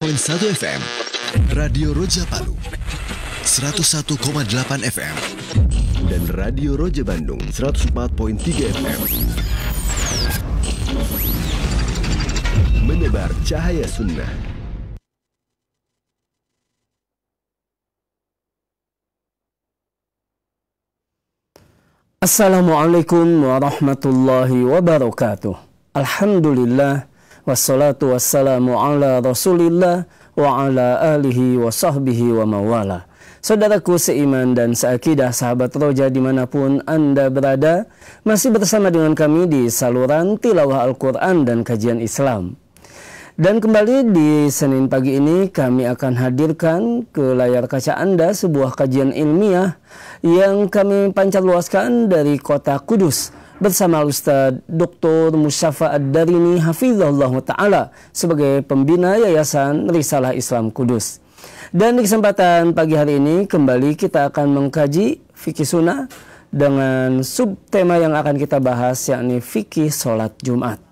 FM, Radio Roja Palu 101,8 FM, dan Radio Roja Bandung 104,3 FM. Menebar cahaya sunnah. Assalamualaikum warahmatullahi wabarakatuh. Alhamdulillah, wassalatu wassalamu ala rasulillah wa ala alihi wa sahbihi wa mawala. Saudaraku seiman dan seakidah, sahabat Roja dimanapun Anda berada, masih bersama dengan kami di saluran tilawah Al-Quran dan kajian Islam. Dan kembali di Senin pagi ini kami akan hadirkan ke layar kaca Anda sebuah kajian ilmiah yang kami pancarluaskan dari kota Kudus bersama Ustadz Dr. Musyafa Ad-Darini Hafizahullah Ta'ala sebagai pembina Yayasan Risalah Islam Kudus. Dan di kesempatan pagi hari ini kembali kita akan mengkaji fikih sunnah dengan subtema yang akan kita bahas, yakni fikih sholat Jumat.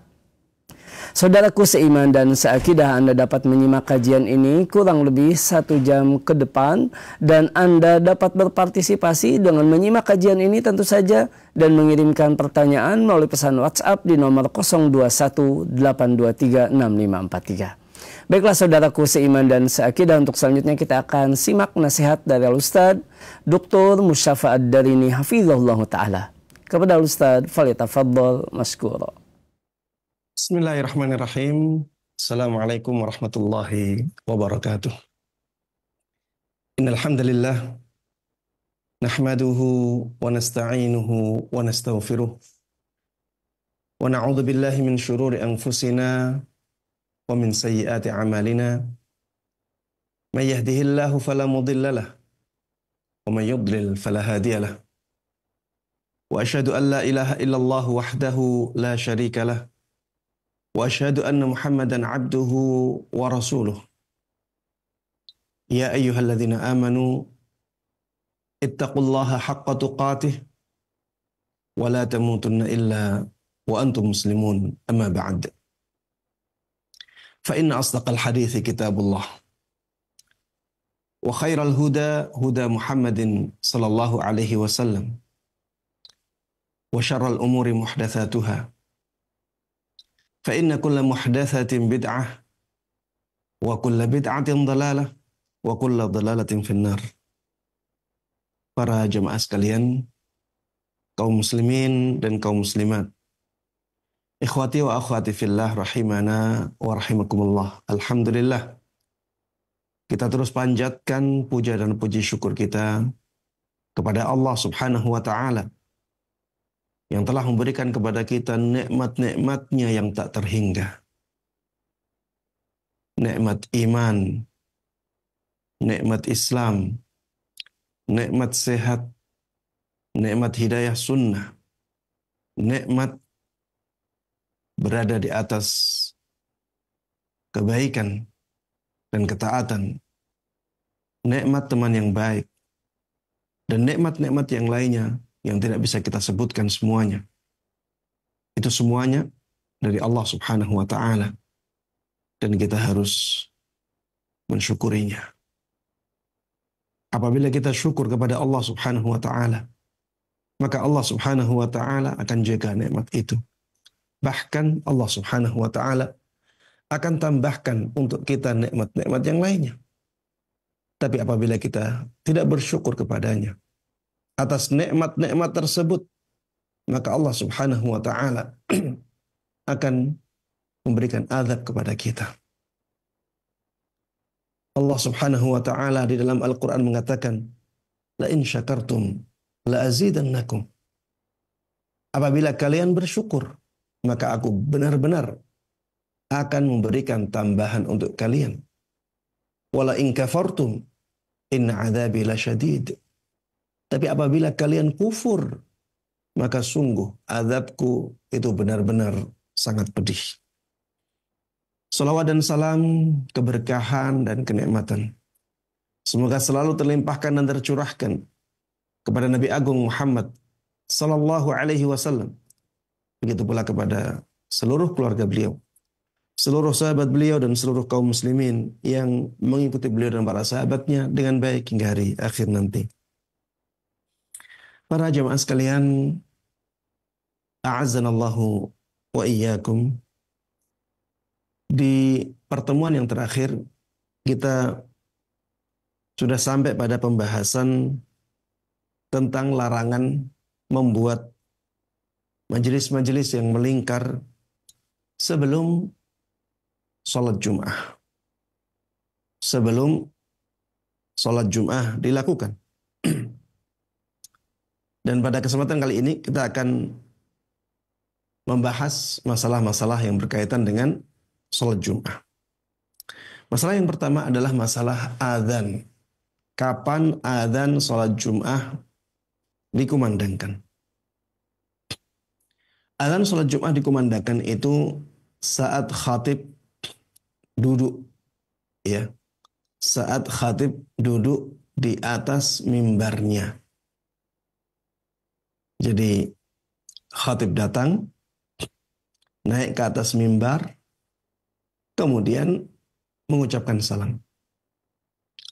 Saudaraku seiman dan seakidah, Anda dapat menyimak kajian ini kurang lebih 1 jam ke depan, dan Anda dapat berpartisipasi dengan menyimak kajian ini tentu saja dan mengirimkan pertanyaan melalui pesan WhatsApp di nomor 0218236543. Baiklah saudaraku seiman dan seakidah, untuk selanjutnya kita akan simak nasihat dari Al-Ustadz Dr. Musyafa Ad-Darini Hafizahullah Ta'ala. Kepada Al-Ustadz, falyatafaddal maskura. Bismillahirrahmanirrahim. Assalamualaikum warahmatullahi wabarakatuh. Innal hamdalillah nahmaduhu wa nasta'inuhu wa nastaghfiruh wa na'udzu billahi min syururi anfusina wa min sayyiati a'malina. May yahdihillahu fala mudilla lahu wa may yudlil fala hadiya lahu. Wa asyhadu an la ilaha illallah wahdahu la syarika lahu. Wa asyhadu anna Muhammadan abduhu wa rasuluh. Ya ayyuhalladzina amanu ittaqullaha haqqa tuqatih wa la tamutunna illa wa antum muslimun, amma ba'd. Fa inna asdaqal hadithi kitabullah wa khairal huda huda Muhammadin sallallahu alaihi wasallam wa syarral umuri muhdatsatuha. Fa inna kulla muhdatsatin bid'ah wa kulla bid'atin dhalalah wa kulla dhalalatin finnar. Para jemaah sekalian, kaum muslimin dan kaum muslimat, ikhwati wa akhwati fillah rahimana wa rahimakumullah. Alhamdulillah, kita terus panjatkan puja dan puji syukur kita kepada Allah Subhanahu wa ta'ala yang telah memberikan kepada kita nikmat-nikmatnya yang tak terhingga. Nikmat iman, nikmat Islam, nikmat sehat, nikmat hidayah sunnah, nikmat berada di atas kebaikan dan ketaatan, nikmat teman yang baik, dan nikmat-nikmat yang lainnya yang tidak bisa kita sebutkan semuanya. Itu semuanya dari Allah Subhanahu wa ta'ala, dan kita harus mensyukurinya. Apabila kita syukur kepada Allah Subhanahu wa ta'ala, maka Allah Subhanahu wa ta'ala akan jaga nikmat itu. Bahkan Allah Subhanahu wa ta'ala akan tambahkan untuk kita nikmat-nikmat yang lainnya. Tapi apabila kita tidak bersyukur kepadanya atas nikmat-nikmat tersebut, maka Allah Subhanahu wa ta'ala akan memberikan azab kepada kita. Allah Subhanahu wa ta'ala di dalam Al-Quran mengatakan, la in syakartum la azidannakum. Apabila kalian bersyukur, maka aku benar-benar akan memberikan tambahan untuk kalian. Wala in kafartum inna adzabi lasyadid. Tapi apabila kalian kufur, maka sungguh azabku itu benar-benar sangat pedih. Salawat dan salam, keberkahan dan kenikmatan semoga selalu terlimpahkan dan tercurahkan kepada Nabi Agung Muhammad sallallahu alaihi wasallam. Begitu pula kepada seluruh keluarga beliau, seluruh sahabat beliau dan seluruh kaum muslimin yang mengikuti beliau dan para sahabatnya dengan baik hingga hari akhir nanti. Para jemaah sekalian, a'azzanallahu wa iyyakum. Di pertemuan yang terakhir kita sudah sampai pada pembahasan tentang larangan membuat majelis-majelis yang melingkar sebelum sholat Jum'ah. Sebelum sholat Jum'ah dilakukan. Dan pada kesempatan kali ini kita akan membahas masalah-masalah yang berkaitan dengan sholat Jum'ah. Masalah yang pertama adalah masalah adzan. Kapan adzan sholat Jum'ah dikumandangkan? Adzan sholat Jum'ah dikumandangkan itu saat khatib duduk, ya, saat khatib duduk di atas mimbarnya. Jadi khatib datang, naik ke atas mimbar, kemudian mengucapkan salam.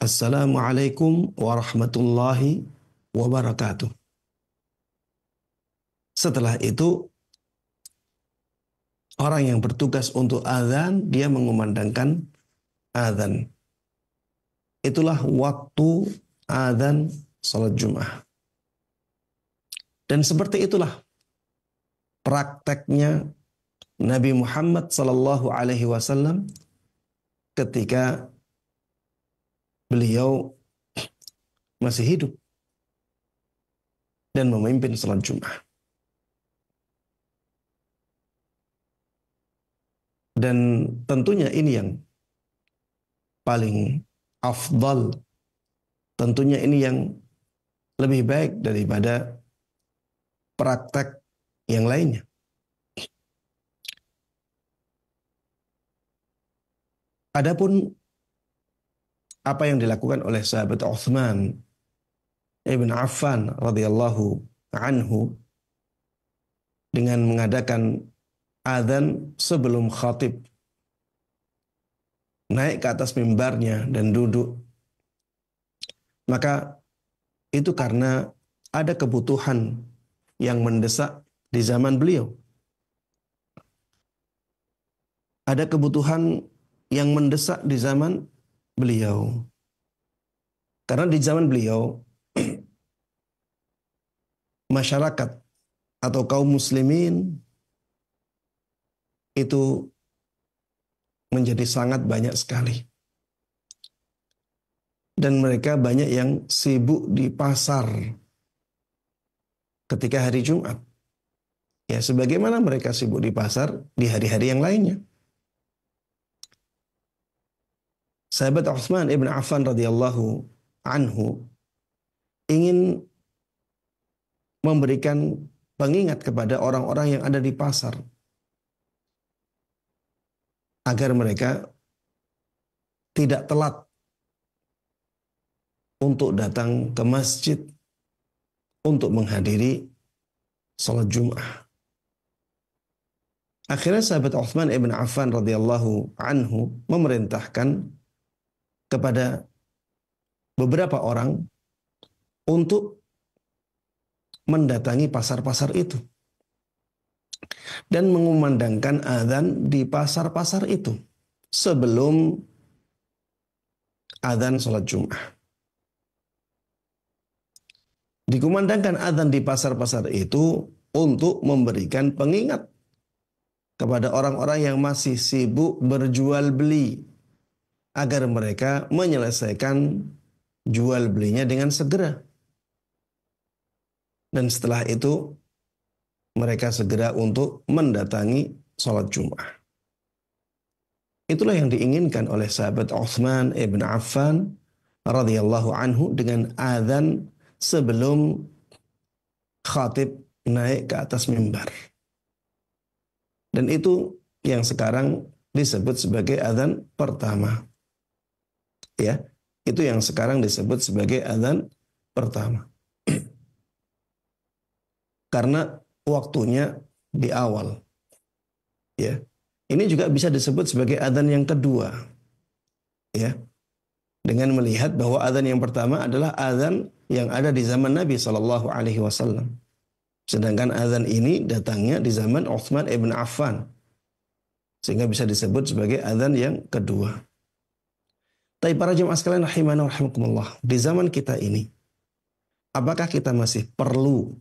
Assalamualaikum warahmatullahi wabarakatuh. Setelah itu, orang yang bertugas untuk azan, dia mengumandangkan azan. Itulah waktu azan salat Jum'ah. Dan seperti itulah prakteknya Nabi Muhammad sallallahu alaihi wasallam ketika beliau masih hidup dan memimpin salat Jum'ah. Dan tentunya ini yang paling afdal. Tentunya ini yang lebih baik daripada praktek yang lainnya. Adapun apa yang dilakukan oleh sahabat Utsman ibn Affan radhiyallahu anhu dengan mengadakan adzan sebelum khatib naik ke atas mimbarnya dan duduk, maka itu karena ada kebutuhan yang mendesak di zaman beliau. Ada kebutuhan yang mendesak di zaman beliau. Karena di zaman beliau, masyarakat atau kaum muslimin itu menjadi sangat banyak sekali. Dan mereka banyak yang sibuk di pasar ketika hari Jumat. Ya, sebagaimana mereka sibuk di pasar di hari-hari yang lainnya. Sahabat Utsman ibn Affan radhiyallahu anhu ingin memberikan pengingat kepada orang-orang yang ada di pasar agar mereka tidak telat untuk datang ke masjid untuk menghadiri salat Jum'ah. Akhirnya sahabat Utsman ibn Affan radhiyallahu anhu memerintahkan kepada beberapa orang untuk mendatangi pasar-pasar itu dan mengumandangkan adzan di pasar-pasar itu sebelum adzan salat Jum'ah. Dikumandangkan adzan di pasar-pasar itu untuk memberikan pengingat kepada orang-orang yang masih sibuk berjual beli agar mereka menyelesaikan jual belinya dengan segera. Dan setelah itu mereka segera untuk mendatangi salat Jum'ah. Itulah yang diinginkan oleh sahabat Utsman ibn Affan radhiyallahu anhu dengan adzan sebelum khatib naik ke atas mimbar. Dan itu yang sekarang disebut sebagai adzan pertama. Ya, itu yang sekarang disebut sebagai adzan pertama. Karena waktunya di awal. Ya. Ini juga bisa disebut sebagai adzan yang kedua. Ya. Dengan melihat bahwa adzan yang pertama adalah adzan yang ada di zaman Nabi Shallallahu Alaihi Wasallam. Sedangkan adzan ini datangnya di zaman Utsman ibn Affan. Sehingga bisa disebut sebagai adzan yang kedua. Tapi para jemaah sekalian rahimana wa rahimakumullah, di zaman kita ini, apakah kita masih perlu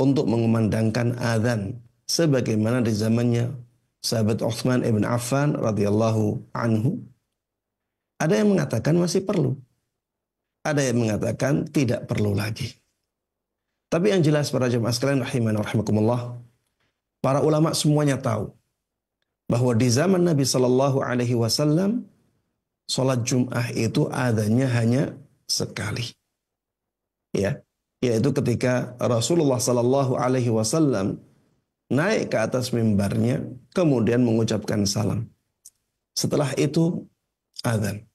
untuk mengumandangkan adzan sebagaimana di zamannya sahabat Utsman ibn Affan radhiyallahu anhu? Ada yang mengatakan masih perlu. Ada yang mengatakan tidak perlu lagi. Tapi yang jelas para jemaah sekalian rahimana wa rahimakumullah, para ulama semuanya tahu bahwa di zaman Nabi Shallallahu Alaihi Wasallam sholat Jum'ah itu adzannya hanya sekali. Ya, yaitu ketika Rasulullah Shallallahu Alaihi Wasallam naik ke atas mimbarnya, kemudian mengucapkan salam. Setelah itu adzan.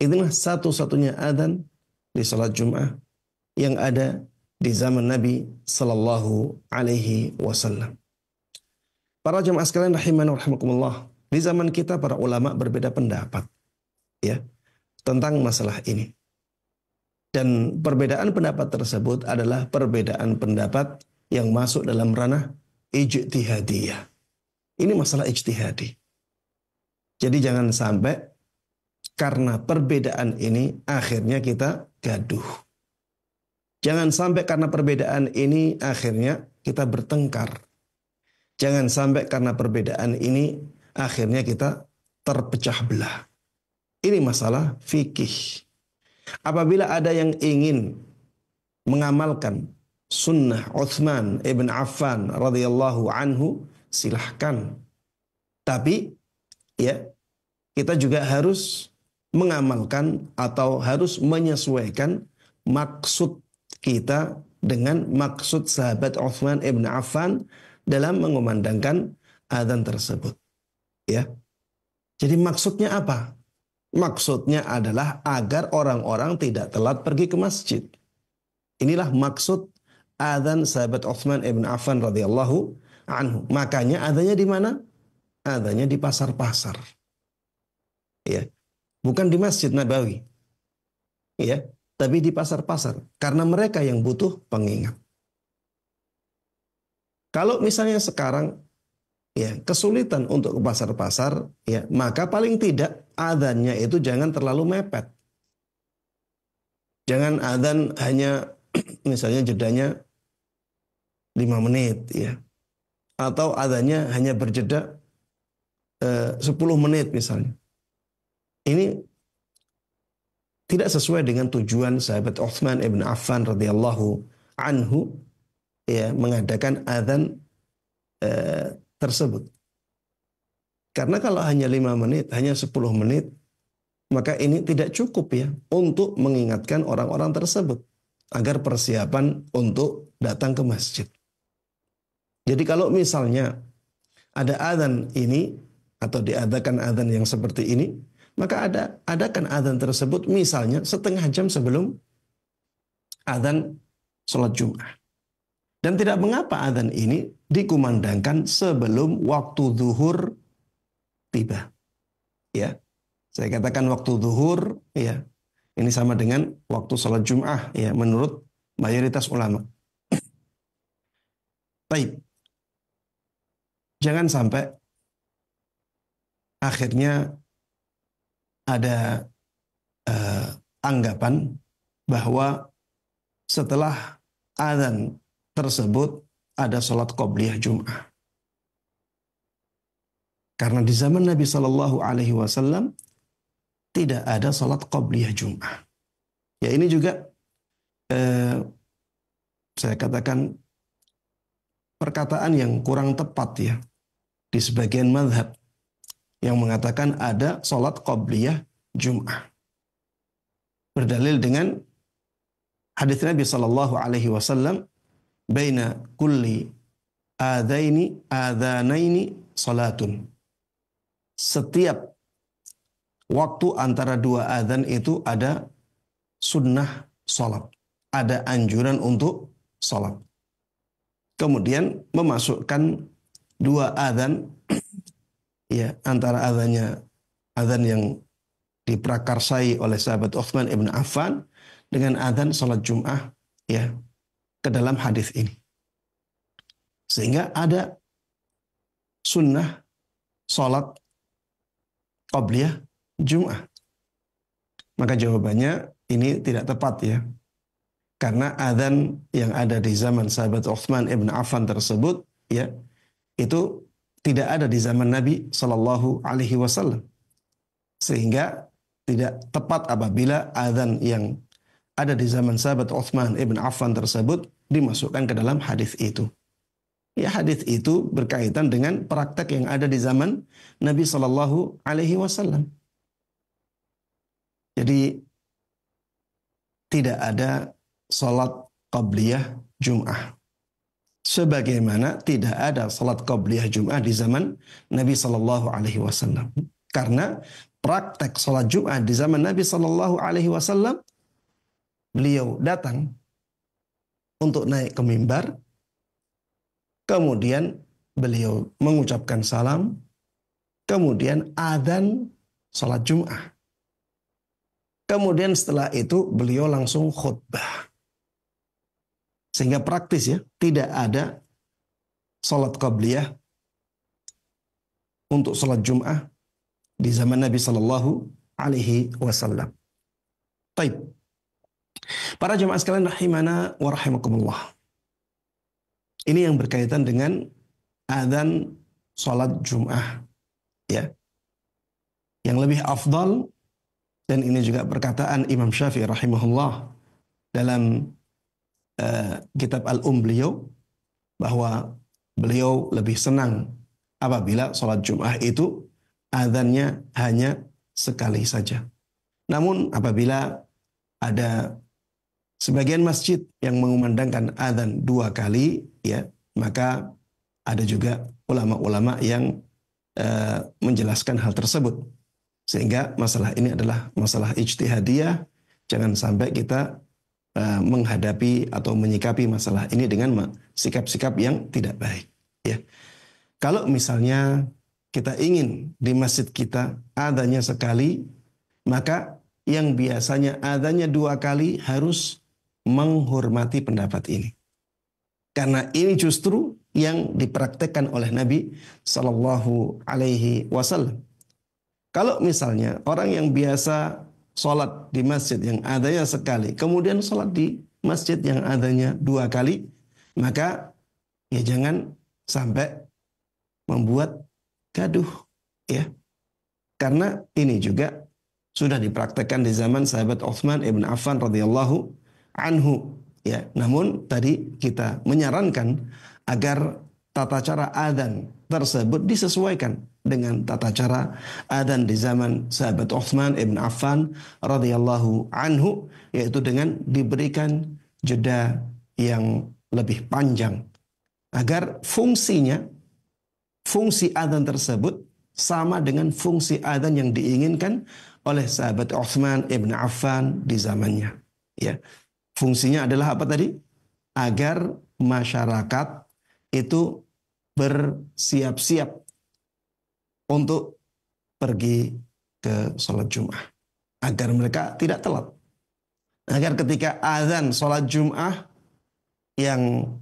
Inilah satu-satunya adzan di sholat Jum'ah yang ada di zaman Nabi Sallallahu Alaihi Wasallam. Para jemaah sekalian rahimani wa rahimakumullah, di zaman kita para ulama berbeda pendapat, ya, tentang masalah ini. Dan perbedaan pendapat tersebut adalah perbedaan pendapat yang masuk dalam ranah ijtihadiyah. Ini masalah ijtihadi. Jadi jangan sampai karena perbedaan ini akhirnya kita gaduh. Jangan sampai karena perbedaan ini akhirnya kita bertengkar. Jangan sampai karena perbedaan ini akhirnya kita terpecah belah. Ini masalah fikih. Apabila ada yang ingin mengamalkan sunnah Utsman ibn Affan radhiyallahu anhu, silahkan. Tapi ya, kita juga harus mengamalkan atau harus menyesuaikan maksud kita dengan maksud sahabat Utsman ibn Affan dalam mengumandangkan adzan tersebut. Ya. Jadi maksudnya apa? Maksudnya adalah agar orang-orang tidak telat pergi ke masjid. Inilah maksud adzan sahabat Utsman ibn Affan radhiyallahu anhu. Makanya adzannya di mana? Adzannya di pasar-pasar. Ya. Bukan di Masjid Nabawi. Ya, tapi di pasar-pasar karena mereka yang butuh pengingat. Kalau misalnya sekarang ya kesulitan untuk ke pasar-pasar, ya, maka paling tidak adzannya itu jangan terlalu mepet. Jangan adzan hanya misalnya jedanya 5 menit, ya. Atau adzannya hanya berjeda 10 menit misalnya. Ini tidak sesuai dengan tujuan sahabat Utsman ibn Affan radhiyallahu anhu, ya, mengadakan adzan tersebut. Karena kalau hanya 5 menit, hanya 10 menit, maka ini tidak cukup ya untuk mengingatkan orang-orang tersebut agar persiapan untuk datang ke masjid. Jadi kalau misalnya ada adzan ini atau diadakan adzan yang seperti ini, maka adakan adzan tersebut misalnya setengah jam sebelum adzan sholat Jum'ah. Dan tidak mengapa adzan ini dikumandangkan sebelum waktu zuhur tiba. Ya, saya katakan waktu zuhur, ya, ini sama dengan waktu sholat Jum'ah, ya, menurut mayoritas ulama. Baik, jangan sampai akhirnya ada anggapan bahwa setelah adzan tersebut ada sholat qobliyah Jum'ah. Karena di zaman Nabi Shallallahu Alaihi Wasallam tidak ada sholat qobliyah Jum'ah. Ya, ini juga saya katakan perkataan yang kurang tepat ya di sebagian mazhab yang mengatakan ada sholat qobliyah Jum'ah. Berdalil dengan hadits Nabi Sallallahu Alaihi Wasallam, baina kulli adzanaini salatun. Setiap waktu antara dua adzan itu ada sunnah sholat. Ada anjuran untuk sholat. Kemudian memasukkan dua adzan ya antara azan yang diprakarsai oleh sahabat Utsman ibn Affan dengan azan salat Jum'ah ya ke dalam hadis ini. Sehingga ada sunnah salat qabliyah Jum'ah. Maka jawabannya ini tidak tepat ya. Karena azan yang ada di zaman sahabat Utsman ibn Affan tersebut ya itu tidak ada di zaman Nabi Shallallahu Alaihi Wasallam, sehingga tidak tepat apabila azan yang ada di zaman sahabat Utsman ibn Affan tersebut dimasukkan ke dalam hadis itu. Ya, hadis itu berkaitan dengan praktek yang ada di zaman Nabi Shallallahu Alaihi Wasallam. Jadi tidak ada salat qabliyah Jum'ah. Sebagaimana tidak ada salat qabliyah Jum'ah di zaman Nabi Sallallahu Alaihi Wasallam. Karena praktek salat Jum'ah di zaman Nabi Sallallahu Alaihi Wasallam, beliau datang untuk naik ke mimbar, kemudian beliau mengucapkan salam, kemudian adzan salat Jum'ah. Kemudian setelah itu beliau langsung khutbah. Sehingga praktis ya, tidak ada salat qabliyah untuk salat Jum'ah di zaman Nabi Sallallahu Alaihi Wasallam. Taib. Para jemaah sekalian rahimana wa rahimakumullah. Ini yang berkaitan dengan adzan salat Jum'ah. Ya. Yang lebih afdal, dan ini juga perkataan Imam Syafi'i rahimahullah dalam kitab beliau, bahwa beliau lebih senang apabila sholat Jum'ah itu adzannya hanya sekali saja. Namun apabila ada sebagian masjid yang mengumandangkan adzan 2 kali, ya maka ada juga ulama-ulama yang menjelaskan hal tersebut. Sehingga masalah ini adalah masalah ijtihadiyah. Jangan sampai kita menghadapi atau menyikapi masalah ini dengan sikap-sikap yang tidak baik. Ya. Kalau misalnya kita ingin di masjid kita adzannya sekali, maka yang biasanya adzannya 2 kali harus menghormati pendapat ini. Karena ini justru yang dipraktekkan oleh Nabi Sallallahu Alaihi Wasallam. Kalau misalnya orang yang biasa sholat di masjid yang adanya sekali, kemudian sholat di masjid yang adanya 2 kali, maka ya jangan sampai membuat gaduh, ya. Karena ini juga sudah dipraktekkan di zaman sahabat Utsman ibn Affan radhiyallahu anhu, ya. Namun tadi kita menyarankan agar tata cara adzan tersebut disesuaikan dengan tata cara adzan di zaman sahabat Utsman ibn Affan radhiyallahu anhu, yaitu dengan diberikan jeda yang lebih panjang agar fungsi adzan tersebut sama dengan fungsi adzan yang diinginkan oleh sahabat Utsman ibn Affan di zamannya. Ya, fungsinya adalah apa tadi? Agar masyarakat itu bersiap-siap untuk pergi ke sholat Jum'ah. Agar mereka tidak telat. Agar ketika azan sholat Jum'ah yang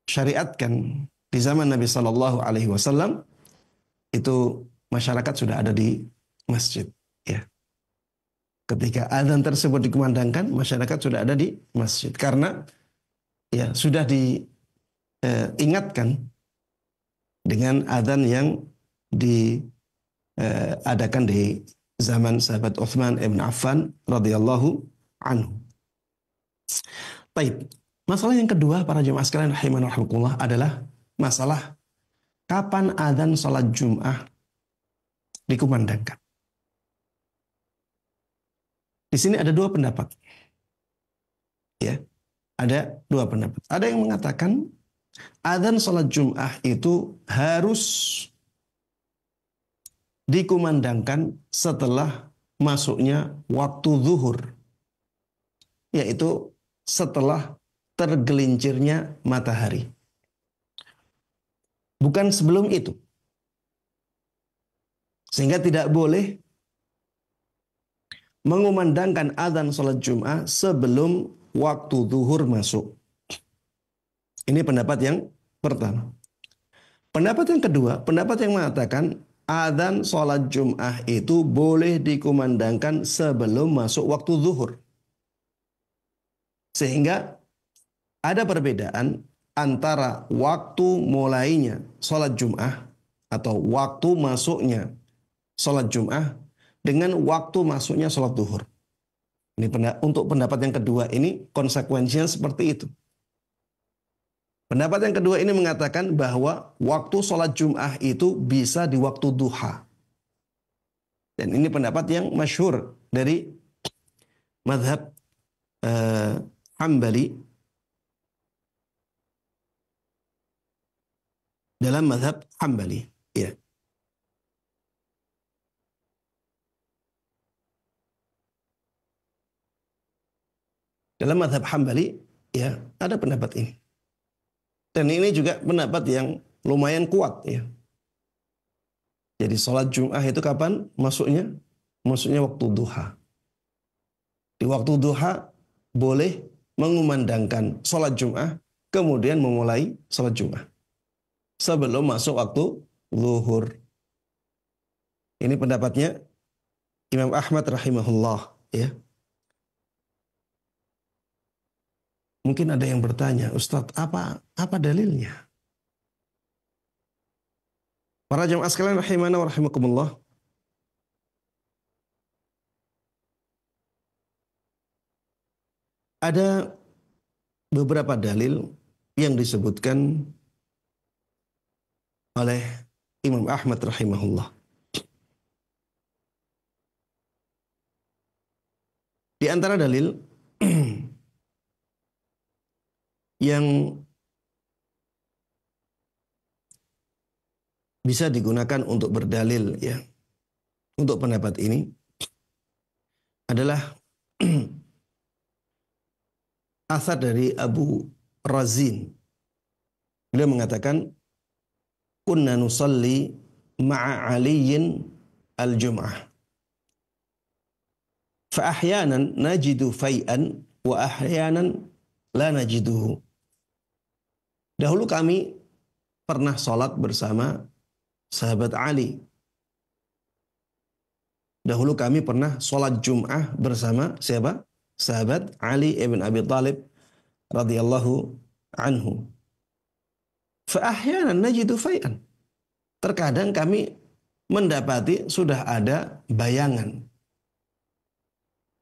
disyariatkan di zaman Nabi Sallallahu Alaihi Wasallam, itu masyarakat sudah ada di masjid. Ya. Ketika azan tersebut dikumandangkan, masyarakat sudah ada di masjid. Karena ya sudah diingatkan dengan adzan yang diadakan di zaman sahabat Utsman ibn Affan radhiyallahu anhu. Baik, masalah yang kedua para jemaah sekalian rahimani rahimakumullah adalah masalah kapan adzan salat Jum'ah dikumandangkan. Di sini ada 2 pendapat. Ya. Ada 2 pendapat. Ada yang mengatakan adzan salat Jum'ah itu harus dikumandangkan setelah masuknya waktu zuhur, yaitu setelah tergelincirnya matahari. bukan sebelum itu. Sehingga tidak boleh mengumandangkan azan sholat Jum'ah sebelum waktu zuhur masuk. Ini pendapat yang pertama. Pendapat yang kedua, pendapat yang mengatakan azan sholat Jum'ah itu boleh dikumandangkan sebelum masuk waktu zuhur. Sehingga ada perbedaan antara waktu mulainya sholat Jum'ah atau waktu masuknya sholat Jum'ah dengan waktu masuknya sholat zuhur. Ini untuk pendapat yang kedua ini konsekuensinya seperti itu. Pendapat yang kedua ini mengatakan bahwa waktu sholat Jum'ah itu bisa di waktu duha. Dan ini pendapat yang masyhur dari mazhab Hambali. Dalam mazhab Hambali. Ya. Dalam mazhab Hambali, ya, ada pendapat ini. Dan ini juga pendapat yang lumayan kuat, ya. Jadi sholat Jum'ah itu kapan masuknya? Masuknya waktu duha. Di waktu duha boleh mengumandangkan sholat Jum'ah, kemudian memulai sholat Jum'ah. Sebelum masuk waktu zuhur. Ini pendapatnya Imam Ahmad rahimahullah, ya. Mungkin ada yang bertanya, Ustadz, apa dalilnya? Para jamaah sekalian rahimana wa rahimakumullah. Ada beberapa dalil yang disebutkan oleh Imam Ahmad rahimahullah. Di antara dalil yang bisa digunakan untuk berdalil, ya, untuk pendapat ini adalah asar dari Abu Razin. Beliau mengatakan, kunna nusalli ma'a Aliyin al-Jum'ah. Fa ahyanan najidu fay'an wa ahyanan la najiduhu. Dahulu kami pernah sholat bersama sahabat Ali. Dahulu kami pernah sholat Jum'ah bersama siapa? Sahabat Ali ibn Abi Thalib radhiyallahu anhu. Fa'ahyanan najidu fay'an. Terkadang kami mendapati sudah ada bayangan.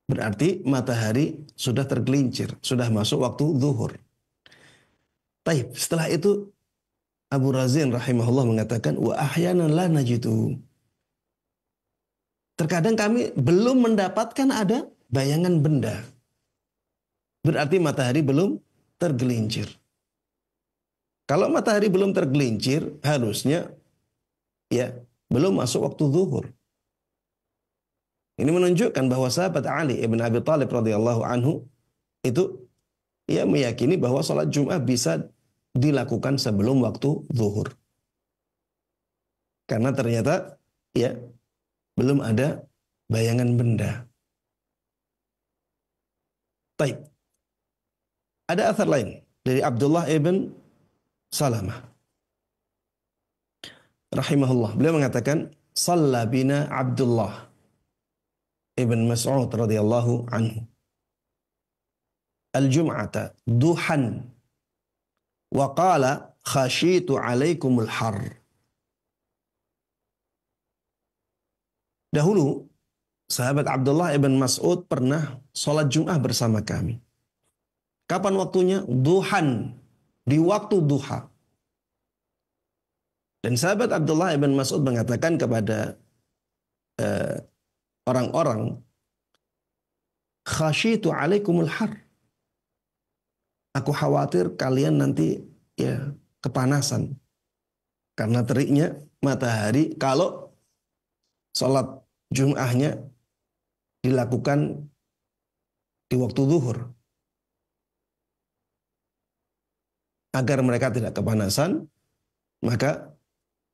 Berarti matahari sudah tergelincir, sudah masuk waktu zuhur. Taib, setelah itu Abu Razin rahimahullah mengatakan, wa ahyanan la najidu. Terkadang kami belum mendapatkan ada bayangan benda. Berarti matahari belum tergelincir. Kalau matahari belum tergelincir, harusnya ya belum masuk waktu zuhur. Ini menunjukkan bahwa sahabat Ali ibn Abi Thalib radhiyallahu anhu itu ya meyakini bahwa sholat Jum'ah bisa dilakukan sebelum waktu zuhur. Karena ternyata ya belum ada bayangan benda. Baik. Ada athar lain dari Abdullah ibn Salamah rahimahullah. Beliau mengatakan, "Shalla bina Abdullah ibn Mas'ud radhiyallahu anhu al-jum'ata duhan wa qala khashitu alaikumul har." Dahulu sahabat Abdullah ibn Mas'ud pernah sholat Jum'ah bersama kami. Kapan waktunya? Duhan, di waktu duha. Dan sahabat Abdullah ibn Mas'ud mengatakan kepada orang-orang, khasyitu alaikumul har. Aku khawatir kalian nanti ya kepanasan. Karena teriknya matahari kalau sholat Jum'ahnya dilakukan di waktu zuhur. Agar mereka tidak kepanasan, Maka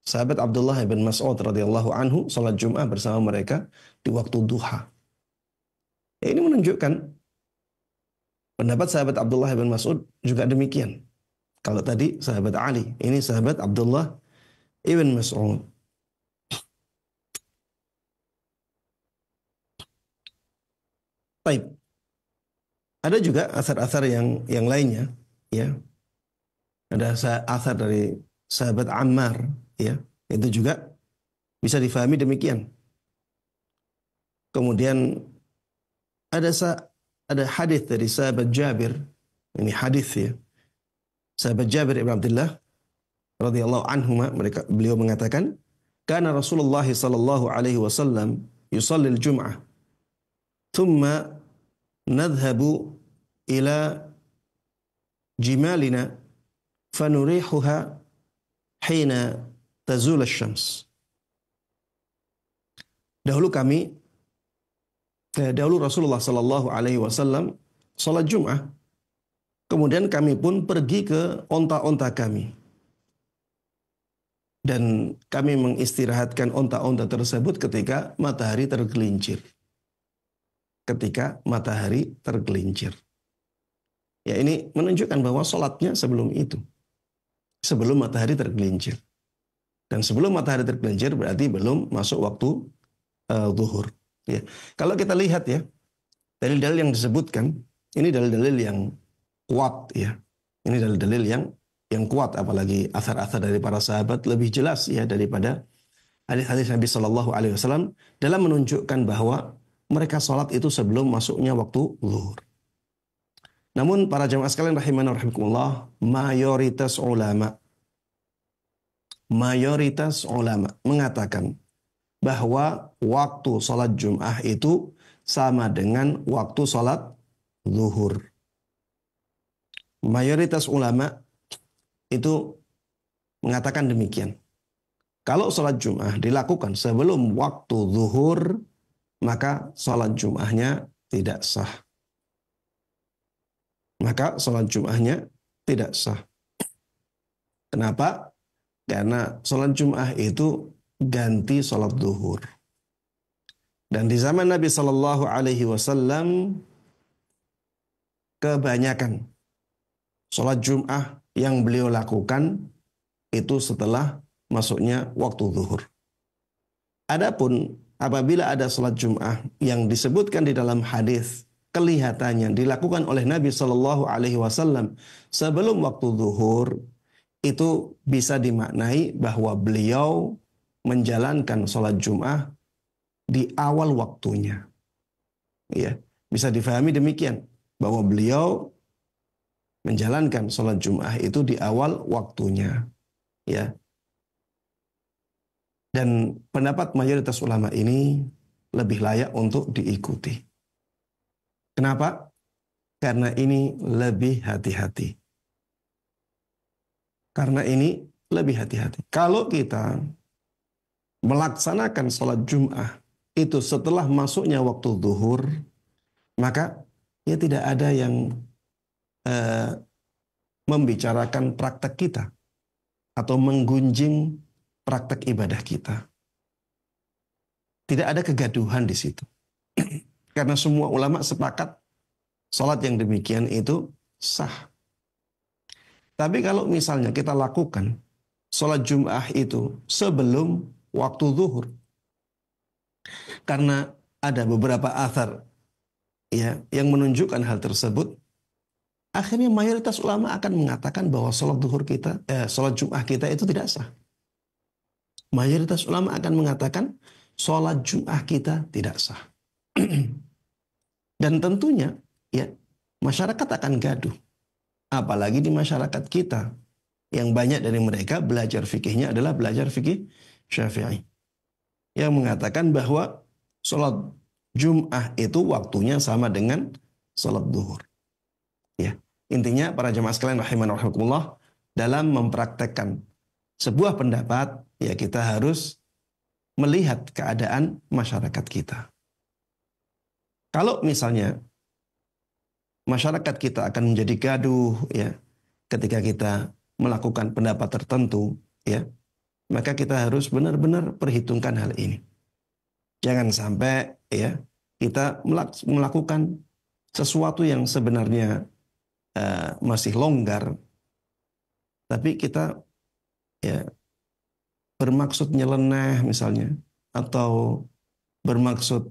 sahabat Abdullah bin Mas'ud radhiyallahu anhu salat Jum'ah bersama mereka di waktu duha. Ya, ini menunjukkan pendapat sahabat Abdullah bin Mas'ud juga demikian. Kalau tadi sahabat Ali, ini sahabat Abdullah ibn Mas'ud. Baik. Ada juga asar-asar yang lainnya, ya. Ada asar dari sahabat Ammar, ya. Itu juga bisa difahami demikian. Kemudian ada hadis dari sahabat Jabir. Ini hadis, ya. Sahabat Jabir ibn Abdullah radhiyallahu anhu, beliau mengatakan, "Kana Rasulullah sallallahu alaihi wasallam yusalli al-jum'ah, thumma nadhhabu ila jimalina fanurihuha hina tazul asy-syams." Dahulu Rasulullah sallallahu alaihi wasallam salat Jum'ah, kemudian kami pun pergi ke onta-onta kami. Dan kami mengistirahatkan onta-onta tersebut ketika matahari tergelincir. Ya, ini menunjukkan bahwa sholatnya sebelum itu. Sebelum matahari tergelincir. Dan sebelum matahari tergelincir berarti belum masuk waktu zuhur. Ya. Kalau kita lihat, ya, dalil-dalil yang disebutkan, ini dalil-dalil yang kuat, ya. Ini dalil-dalil yang kuat, apalagi asar-asar dari para sahabat lebih jelas, ya, daripada hadis-hadis Nabi Shallallahu Alaihi Wasallam dalam menunjukkan bahwa mereka sholat itu sebelum masuknya waktu zuhur. Namun para jamaah sekalian rahimana rahimakumullah, mayoritas ulama mengatakan bahwa waktu sholat Jum'ah itu sama dengan waktu sholat zuhur. Mayoritas ulama itu mengatakan demikian. Kalau sholat Jum'ah dilakukan sebelum waktu zuhur, maka sholat Jum'ahnya tidak sah. Kenapa? Karena sholat Jum'ah itu ganti sholat zuhur. Dan di zaman Nabi Sallallahu Alaihi Wasallam, kebanyakan sholat Jum'ah yang beliau lakukan itu setelah masuknya waktu zuhur. Adapun apabila ada sholat Jum'ah yang disebutkan di dalam hadis kelihatannya dilakukan oleh Nabi Shallallahu Alaihi Wasallam sebelum waktu zuhur, itu bisa dimaknai bahwa beliau menjalankan sholat Jum'ah di awal waktunya. Ya, bisa difahami demikian, bahwa beliau menjalankan sholat Jum'ah itu di awal waktunya. Ya. Dan pendapat mayoritas ulama ini lebih layak untuk diikuti. Kenapa? Karena ini lebih hati-hati. Kalau kita melaksanakan sholat Jum'ah itu setelah masuknya waktu zuhur, maka ya tidak ada yang membicarakan praktek kita atau menggunjing praktek ibadah kita. Tidak ada kegaduhan di situ. Karena semua ulama sepakat sholat yang demikian itu sah. Tapi kalau misalnya kita lakukan sholat Jum'ah itu sebelum waktu zuhur, karena ada beberapa athar, ya, yang menunjukkan hal tersebut, akhirnya mayoritas ulama akan mengatakan bahwa sholat Jum'ah kita itu tidak sah. Mayoritas ulama akan mengatakan sholat Jum'ah kita tidak sah. Dan tentunya, ya, masyarakat akan gaduh. Apalagi di masyarakat kita, yang banyak dari mereka belajar fikihnya adalah belajar fikih Syafi'i, yang mengatakan bahwa sholat Jum'ah itu waktunya sama dengan sholat zuhur. Ya, intinya para jemaah sekalian rahimanallah, dalam mempraktekkan sebuah pendapat, ya, kita harus melihat keadaan masyarakat kita. Kalau misalnya masyarakat kita akan menjadi gaduh, ya, ketika kita melakukan pendapat tertentu, ya, maka kita harus benar-benar perhitungkan hal ini. Jangan sampai ya kita melakukan sesuatu yang sebenarnya masih longgar, tapi kita ya bermaksud nyeleneh misalnya, atau bermaksud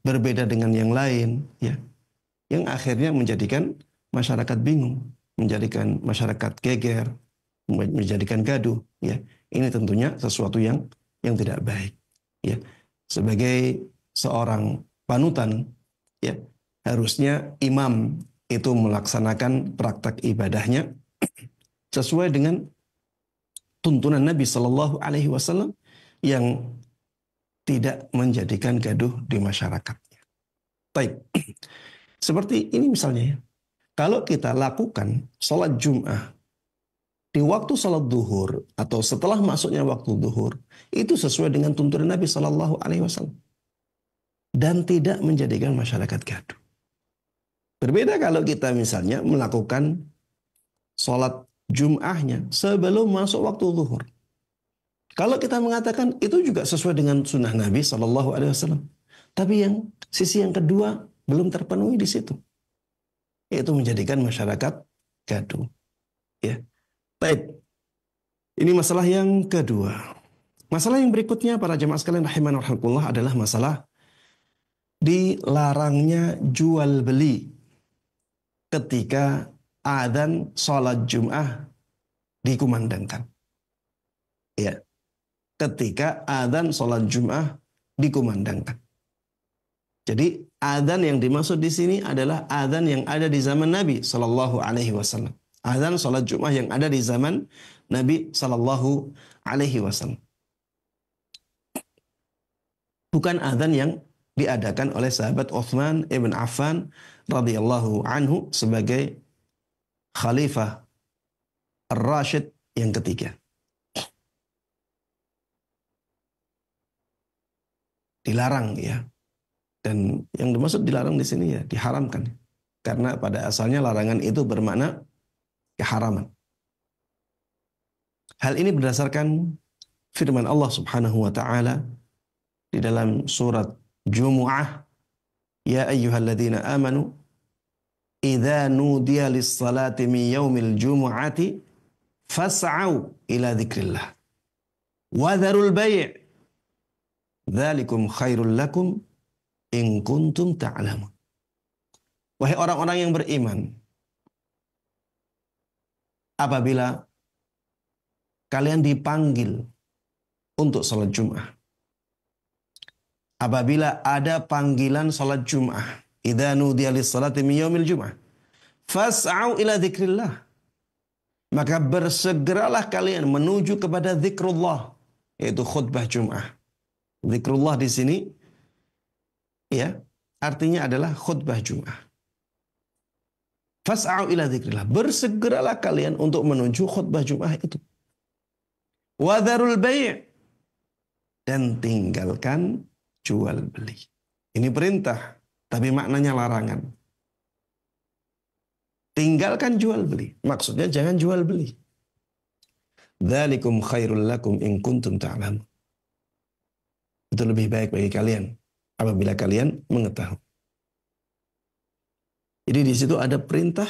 berbeda dengan yang lain, ya, yang akhirnya menjadikan masyarakat bingung, menjadikan masyarakat geger, menjadikan gaduh, ya. Ini tentunya sesuatu yang tidak baik, ya. Sebagai seorang panutan, ya, harusnya imam itu melaksanakan praktek ibadahnya sesuai dengan tuntunan Nabi Shallallahu Alaihi Wasallam yang tidak menjadikan gaduh di masyarakatnya. Baik, seperti ini misalnya ya. Kalau kita lakukan sholat Jum'ah di waktu sholat duhur atau setelah masuknya waktu duhur, itu sesuai dengan tuntunan Nabi Shallallahu Alaihi Wasallam dan tidak menjadikan masyarakat gaduh. Berbeda kalau kita misalnya melakukan sholat Jum'ahnya sebelum masuk waktu duhur. Kalau kita mengatakan itu juga sesuai dengan sunnah Nabi Shallallahu Alaihi Wasallam, tapi sisi yang kedua belum terpenuhi di situ, yaitu menjadikan masyarakat gaduh. Ya, baik. Ini masalah yang kedua. Masalah yang berikutnya para jemaah sekalian rahimani rahimakumullah adalah masalah dilarangnya jual beli ketika adzan sholat Jum'ah dikumandangkan. Ya, ketika adzan sholat Jum'ah dikumandangkan. Jadi adzan yang dimaksud di sini adalah adzan yang ada di zaman Nabi Shallallahu Alaihi Wasallam. Adzan sholat Jum'ah yang ada di zaman Nabi Shallallahu Alaihi Wasallam. Bukan adzan yang diadakan oleh sahabat Utsman ibn Affan radhiyallahu anhu sebagai Khalifah Ar-Rasyid yang ketiga. Dilarang ya. Dan yang dimaksud dilarang di sini ya diharamkan. Karena pada asalnya larangan itu bermakna keharaman. Hal ini berdasarkan firman Allah Subhanahu wa taala di dalam surat Jumu'ah, ya ayyuhalladzina amanu idza nudiya lis-salati min yaumil jumu'ati fas'au ila dzikrillah wa dzarul bai' dzalikum khairul lakum in kuntum ta'lamun. Wahai orang-orang yang beriman, apabila kalian dipanggil untuk salat Jum'ah, apabila ada panggilan salat Jum'ah, idza nudiya lis-salati min yaumil jum'ah fas'au ila dzikrillah, maka bersegeralah kalian menuju kepada zikrullah, yaitu khutbah Jum'ah. Zikrullah di sini ya artinya adalah khutbah Jum'ah. Fas'au ila dzikrillah, bersegeralah kalian untuk menuju khutbah Jum'ah itu. Wa dzarul bai', dan tinggalkan jual beli. Ini perintah, tapi maknanya larangan. Tinggalkan jual beli. Maksudnya jangan jual beli. Dzalikum khairul lakum in kuntum ta'lamun. Itu lebih baik bagi kalian apabila kalian mengetahui. Jadi di situ ada perintah,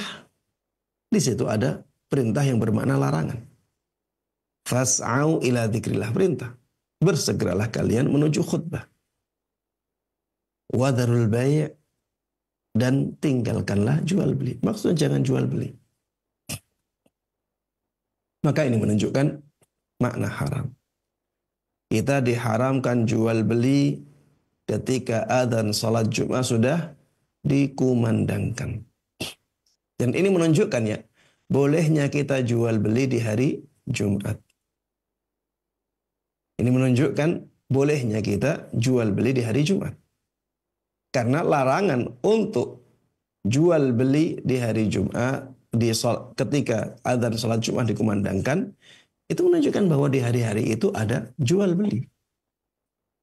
di situ ada perintah yang bermakna larangan. Fas'au ila dzikrillah, perintah. Bersegeralah kalian menuju khutbah. Wa dzarul bai', dan tinggalkanlah jual beli. Maksudnya jangan jual beli. Maka ini menunjukkan makna haram. Kita diharamkan jual beli ketika adzan salat Jumat sudah dikumandangkan. Dan ini menunjukkan ya, bolehnya kita jual beli di hari Jumat. Ini menunjukkan bolehnya kita jual beli di hari Jumat. Karena larangan untuk jual beli di hari Jumat ketika adzan salat Jumat dikumandangkan, itu menunjukkan bahwa di hari-hari itu ada jual beli.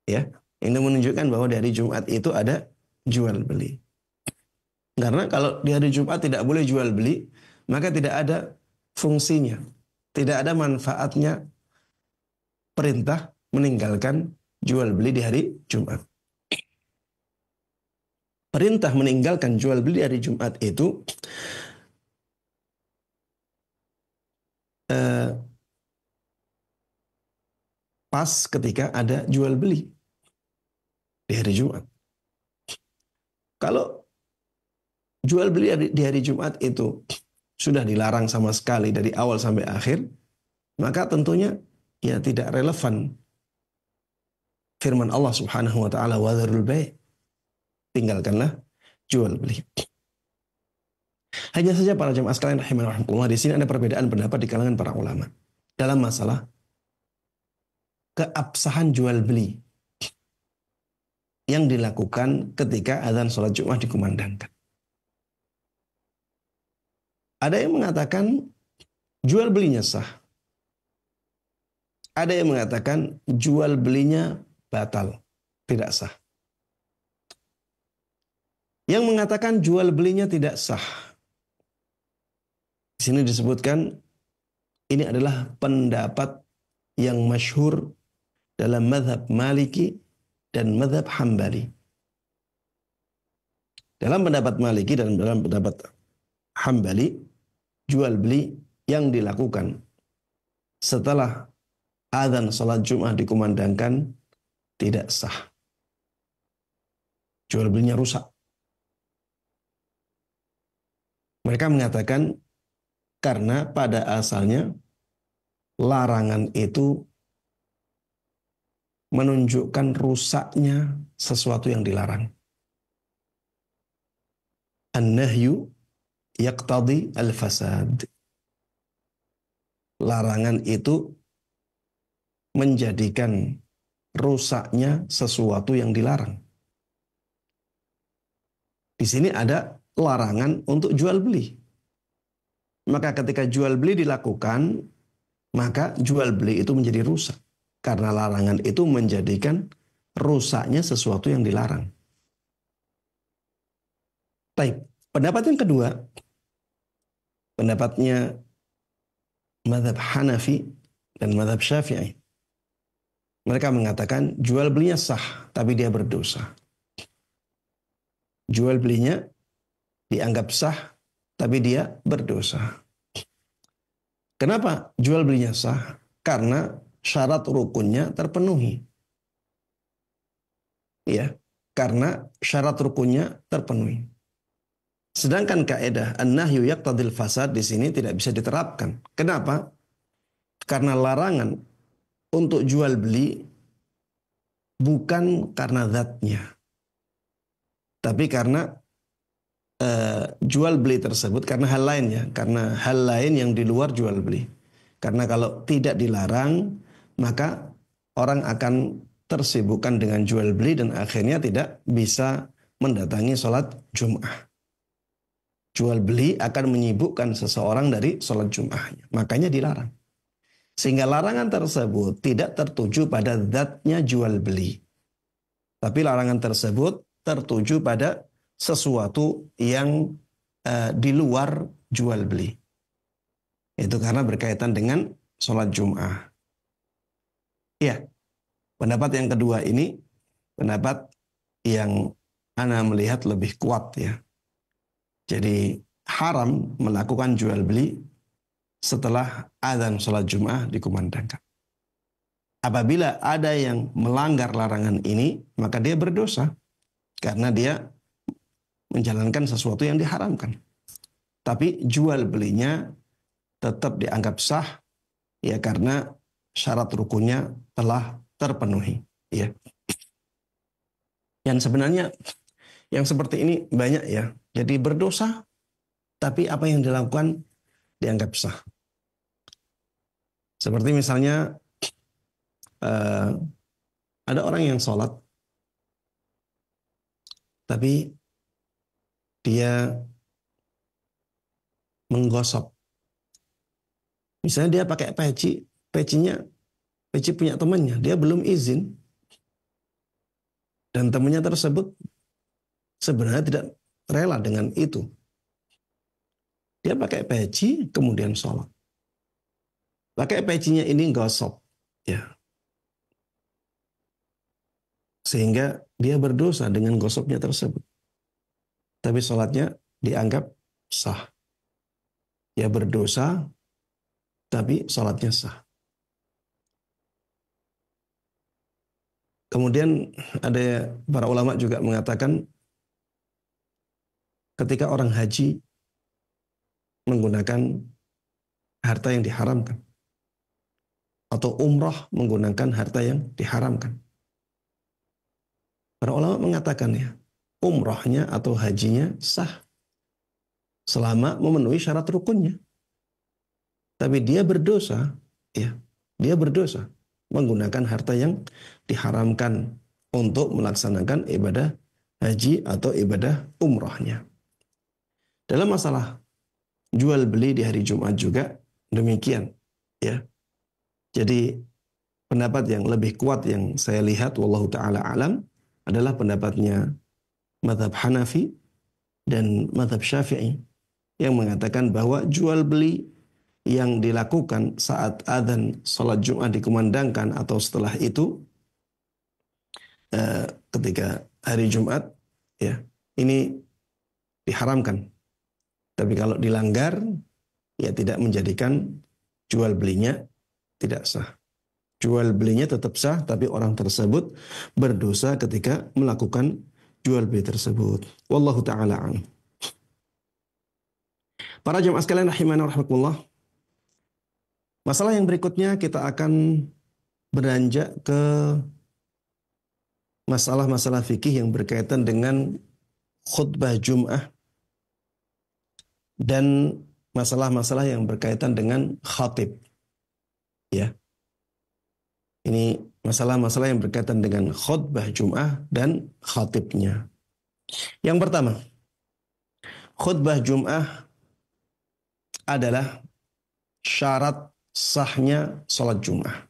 Ya, ini menunjukkan bahwa di hari Jumat itu ada jual beli. Karena kalau di hari Jumat tidak boleh jual beli, maka tidak ada fungsinya, tidak ada manfaatnya perintah meninggalkan jual beli di hari Jumat. Perintah meninggalkan jual beli di hari Jumat itu pas ketika ada jual beli di hari Jumat. Kalau jual beli di hari Jumat itu sudah dilarang sama sekali dari awal sampai akhir, maka tentunya ya tidak relevan firman Allah Subhanahu wa taala wa dzarul bai'. Tinggalkanlah jual beli. Hanya saja para jemaah sekalian rahimakumullah, di sini ada perbedaan pendapat di kalangan para ulama dalam masalah keabsahan jual beli yang dilakukan ketika azan sholat Jumat dikumandangkan. Ada yang mengatakan jual belinya sah. Ada yang mengatakan jual belinya batal, tidak sah. Yang mengatakan jual belinya tidak sah, di sini disebutkan ini adalah pendapat yang masyhur dalam mazhab Maliki dan mazhab Hambali. Dalam pendapat Maliki dan dalam pendapat Hambali, jual beli yang dilakukan setelah azan salat Jumat dikumandangkan tidak sah. Jual belinya rusak. Mereka mengatakan karena pada asalnya larangan itu menunjukkan rusaknya sesuatu yang dilarang. An-nahyu yaqtadi al-fasad. Larangan itu menjadikan rusaknya sesuatu yang dilarang. Di sini ada larangan untuk jual beli. Maka ketika jual beli dilakukan, maka jual beli itu menjadi rusak. Karena larangan itu menjadikan rusaknya sesuatu yang dilarang. Baik, pendapat yang kedua, pendapatnya mazhab Hanafi dan mazhab Syafi'i. Mereka mengatakan jual belinya sah, tapi dia berdosa. Jual belinya dianggap sah, tapi dia berdosa. Kenapa jual belinya sah? Karena syarat rukunnya terpenuhi. Ya, karena syarat rukunnya terpenuhi. Sedangkan kaidah an-nahyu yaqtadil fasad di sini tidak bisa diterapkan. Kenapa? Karena larangan untuk jual beli bukan karena zatnya, tapi karena jual beli tersebut karena hal lainnya, karena hal lain yang di luar jual beli. Karena kalau tidak dilarang, maka orang akan tersibukkan dengan jual beli dan akhirnya tidak bisa mendatangi sholat Jum'ah. Jual beli akan menyibukkan seseorang dari sholat Jum'ahnya. Makanya dilarang. Sehingga larangan tersebut tidak tertuju pada zatnya jual beli. Tapi larangan tersebut tertuju pada sesuatu yang di luar jual beli. Itu karena berkaitan dengan sholat Jum'ah. Ya, pendapat yang kedua ini pendapat yang ana melihat lebih kuat ya. Jadi haram melakukan jual beli setelah azan sholat Jum'ah dikumandangkan. Apabila ada yang melanggar larangan ini, maka dia berdosa karena dia menjalankan sesuatu yang diharamkan. Tapi jual belinya tetap dianggap sah ya karena syarat rukunnya telah terpenuhi ya. Dan sebenarnya yang seperti ini banyak ya. Jadi berdosa tapi apa yang dilakukan dianggap sah. Seperti misalnya ada orang yang sholat tapi dia menggosok. Misalnya dia pakai peci, peci punya temannya, dia belum izin. Dan temannya tersebut sebenarnya tidak rela dengan itu. Dia pakai peci, kemudian sholat. Pakai pecinya ini gosok. Ya. sehingga dia berdosa dengan gosoknya tersebut. Tapi sholatnya dianggap sah. Dia berdosa, tapi sholatnya sah. Kemudian ada para ulama juga mengatakan ketika orang haji menggunakan harta yang diharamkan atau umrah menggunakan harta yang diharamkan. Para ulama mengatakan ya, umrahnya atau hajinya sah selama memenuhi syarat rukunnya. Tapi dia berdosa, ya, dia berdosa menggunakan harta yang diharamkan untuk melaksanakan ibadah haji atau ibadah umrahnya. Dalam masalah jual beli di hari Jumat juga demikian, ya. Jadi pendapat yang lebih kuat yang saya lihat wallahu taala alam adalah pendapatnya mazhab Hanafi dan mazhab Syafi'i yang mengatakan bahwa jual beli yang dilakukan saat adzan salat Jumat dikumandangkan atau setelah itu ketika hari Jumat, ya, ini diharamkan. Tapi kalau dilanggar, ya tidak menjadikan jual belinya tidak sah. Jual belinya tetap sah, tapi orang tersebut berdosa ketika melakukan jual beli tersebut. Wallahu ta'ala a'lam. Para jemaah sekalian rahimana rahimakumullah. Masalah yang berikutnya kita akan beranjak ke masalah-masalah fikih yang berkaitan dengan khutbah Jum'ah dan masalah-masalah yang berkaitan dengan khatib. Ya. Ini masalah-masalah yang berkaitan dengan khutbah Jum'ah dan khatibnya. Yang pertama, khutbah Jum'ah adalah syarat sahnya sholat Jum'ah.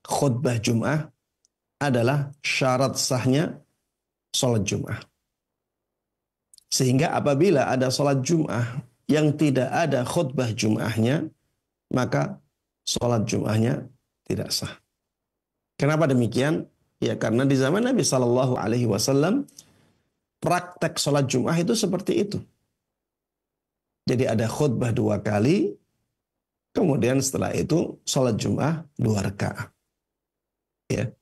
Khutbah Jum'ah adalah syarat sahnya sholat Jum'ah. Sehingga apabila ada sholat Jum'ah yang tidak ada khutbah Jum'ahnya, maka sholat Jum'ahnya tidak sah. Kenapa demikian? Ya karena di zaman Nabi SAW praktek sholat Jum'ah itu seperti itu. Jadi ada khutbah 2 kali, kemudian setelah itu sholat Jum'ah 2 rakaat. Ya.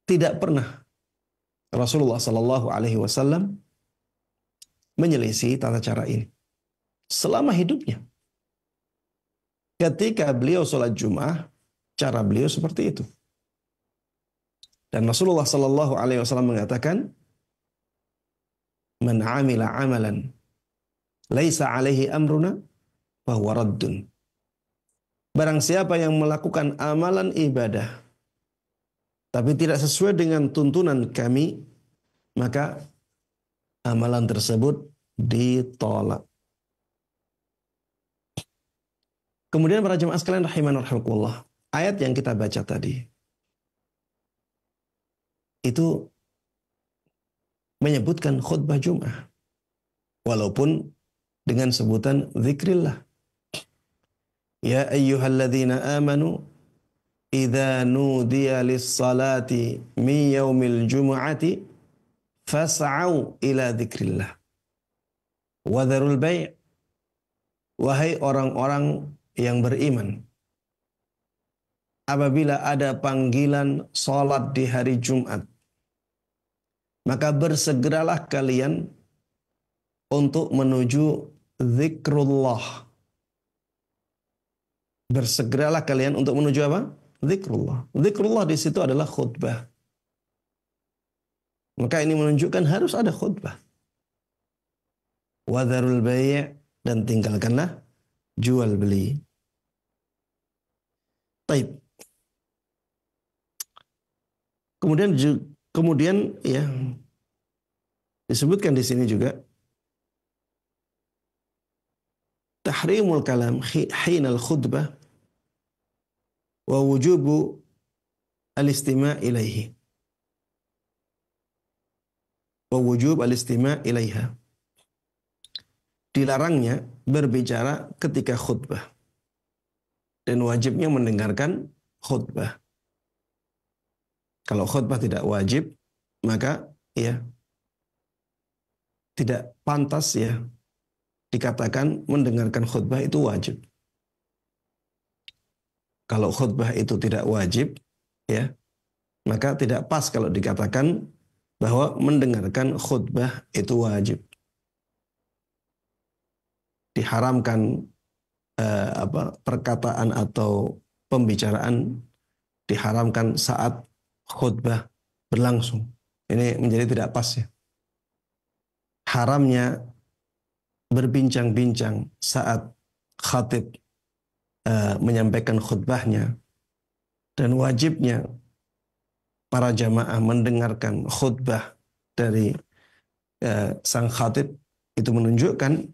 Tidak pernah Rasulullah SAW menyelisih tata cara ini selama hidupnya. Ketika beliau sholat Jum'ah, cara beliau seperti itu. Dan Rasulullah SAW mengatakan, "Man 'amila 'amalan laisa 'alaihi amruna fahuwa raddun." Barang siapa yang melakukan amalan ibadah tapi tidak sesuai dengan tuntunan kami, maka amalan tersebut ditolak. Kemudian para jemaah sekalian rahiman rahimakumullah, ayat yang kita baca tadi itu menyebutkan khutbah Jum'ah walaupun dengan sebutan zikrillah. Ya ayyuhalladzina amanu idza nudiya lis-salati min yaumil jumu'ati fas'au ila dzikrillah wa dzarul bai'. Wahai orang-orang yang beriman, apabila ada panggilan salat di hari Jumat, maka bersegeralah kalian untuk menuju zikrullah. Bersegeralah kalian untuk menuju apa? Zikrullah. Zikrullah di situ adalah khutbah. Maka ini menunjukkan harus ada khutbah. Wadharul bai' dan tinggalkanlah jual beli. Taib. Kemudian ya disebutkan di sini juga tahrimul kalam hinal khutbah wa wujubu al-istima' ilaihi wa wujub al-istima' ilaiha. Dilarangnya berbicara ketika khutbah dan wajibnya mendengarkan khutbah. Kalau khutbah tidak wajib, maka ya tidak pantas ya dikatakan mendengarkan khutbah itu wajib. Kalau khutbah itu tidak wajib, ya, maka tidak pas kalau dikatakan bahwa mendengarkan khutbah itu wajib. Diharamkan perkataan atau pembicaraan diharamkan saat khutbah berlangsung. Ini menjadi tidak pas ya. Haramnya berbincang-bincang saat khatib menyampaikan khutbahnya dan wajibnya para jamaah mendengarkan khutbah dari sang khatib itu menunjukkan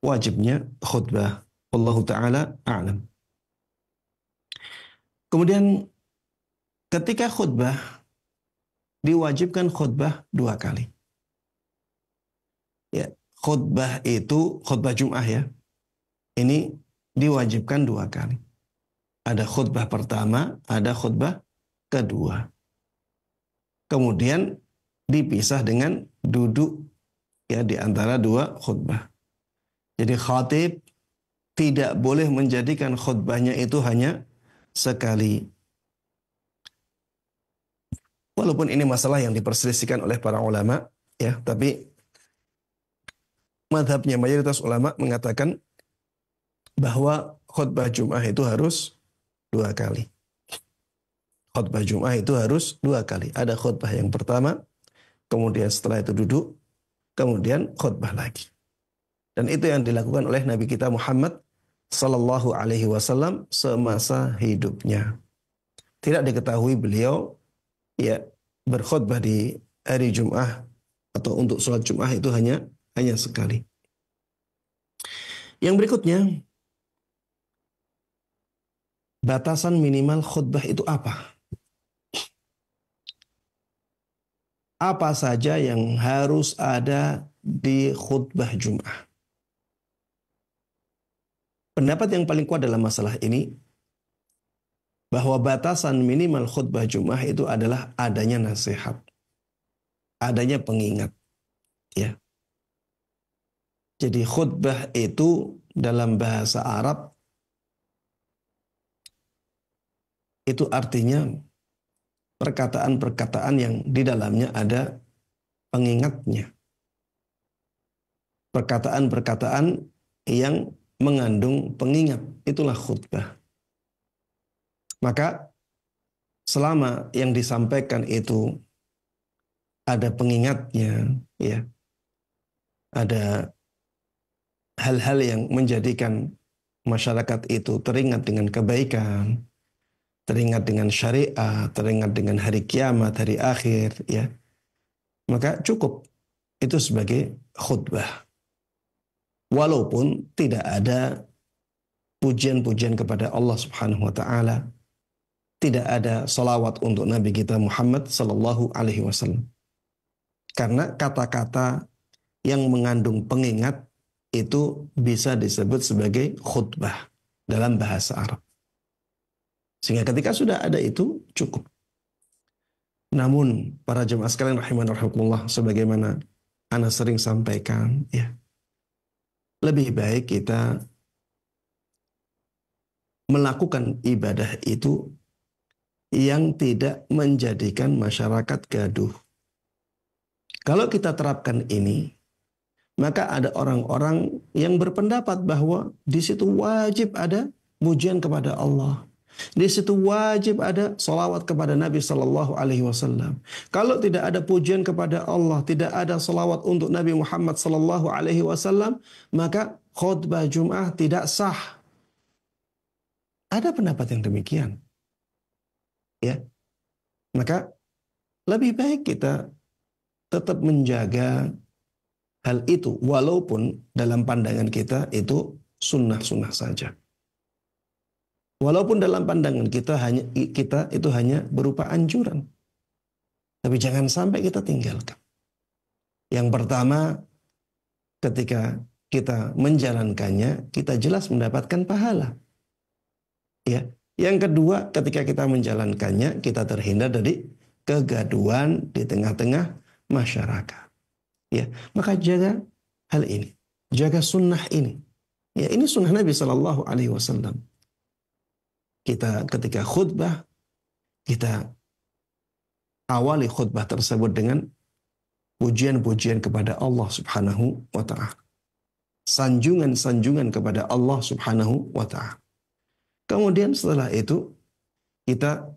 wajibnya khutbah. Wallahu ta'ala a'lam. Kemudian ketika khutbah diwajibkan khutbah 2 kali. Ya, khutbah itu khutbah Jum'ah ya. Ini diwajibkan 2 kali. Ada khutbah pertama, ada khutbah kedua. Kemudian dipisah dengan duduk ya di antara 2 khutbah. Jadi khatib tidak boleh menjadikan khutbahnya itu hanya sekali. Walaupun ini masalah yang diperselisihkan oleh para ulama ya, tapi mazhabnya mayoritas ulama mengatakan bahwa khutbah Jum'ah itu harus 2 kali. Khutbah Jum'ah itu harus 2 kali. Ada khutbah yang pertama, kemudian setelah itu duduk, kemudian khutbah lagi. Dan itu yang dilakukan oleh Nabi kita Muhammad sallallahu alaihi wasallam semasa hidupnya. Tidak diketahui beliau ya berkhutbah di hari Jum'ah atau untuk sholat Jum'ah itu hanya sekali. Yang berikutnya, batasan minimal khutbah itu apa? Apa saja yang harus ada di khutbah Jum'ah? Pendapat yang paling kuat dalam masalah ini, bahwa batasan minimal khutbah Jum'ah itu adalah adanya nasihat, adanya pengingat. Ya. Jadi khutbah itu dalam bahasa Arab itu artinya perkataan-perkataan yang di dalamnya ada pengingatnya. Perkataan-perkataan yang mengandung pengingat, itulah khutbah. Maka selama yang disampaikan itu ada pengingatnya, ya, ada hal-hal yang menjadikan masyarakat itu teringat dengan kebaikan, teringat dengan syariat, teringat dengan hari kiamat, hari akhir, ya, maka cukup itu sebagai khutbah. Walaupun tidak ada pujian-pujian kepada Allah Subhanahu wa taala, tidak ada salawat untuk Nabi kita Muhammad sallallahu alaihi wasallam. Karena kata-kata yang mengandung pengingat itu bisa disebut sebagai khutbah dalam bahasa Arab. Sehingga ketika sudah ada itu cukup. Namun para jemaah sekalian rahimani rahimakumullah, sebagaimana ana sering sampaikan, ya, lebih baik kita melakukan ibadah itu yang tidak menjadikan masyarakat gaduh. Kalau kita terapkan ini, maka ada orang-orang yang berpendapat bahwa di situ wajib ada pujian kepada Allah. Di situ wajib ada salawat kepada Nabi Sallallahu Alaihi Wasallam. Kalau tidak ada pujian kepada Allah, tidak ada salawat untuk Nabi Muhammad Sallallahu Alaihi Wasallam, maka khutbah Jum'ah tidak sah. Ada pendapat yang demikian, ya. Maka lebih baik kita tetap menjaga hal itu, walaupun dalam pandangan kita itu sunnah-sunnah saja. Walaupun dalam pandangan kita itu hanya berupa anjuran. Tapi jangan sampai kita tinggalkan. Yang pertama, ketika kita menjalankannya, kita jelas mendapatkan pahala. Ya. Yang kedua, ketika kita menjalankannya, kita terhindar dari kegaduhan di tengah-tengah masyarakat. Ya, maka jaga hal ini, jaga sunnah ini. Ya, ini sunnah Nabi Shallallahu Alaihi Wasallam. Kita ketika khutbah, kita awali khutbah tersebut dengan pujian-pujian kepada Allah Subhanahu wa Ta'ala. Sanjungan-sanjungan kepada Allah Subhanahu wa Ta'ala. Kemudian setelah itu kita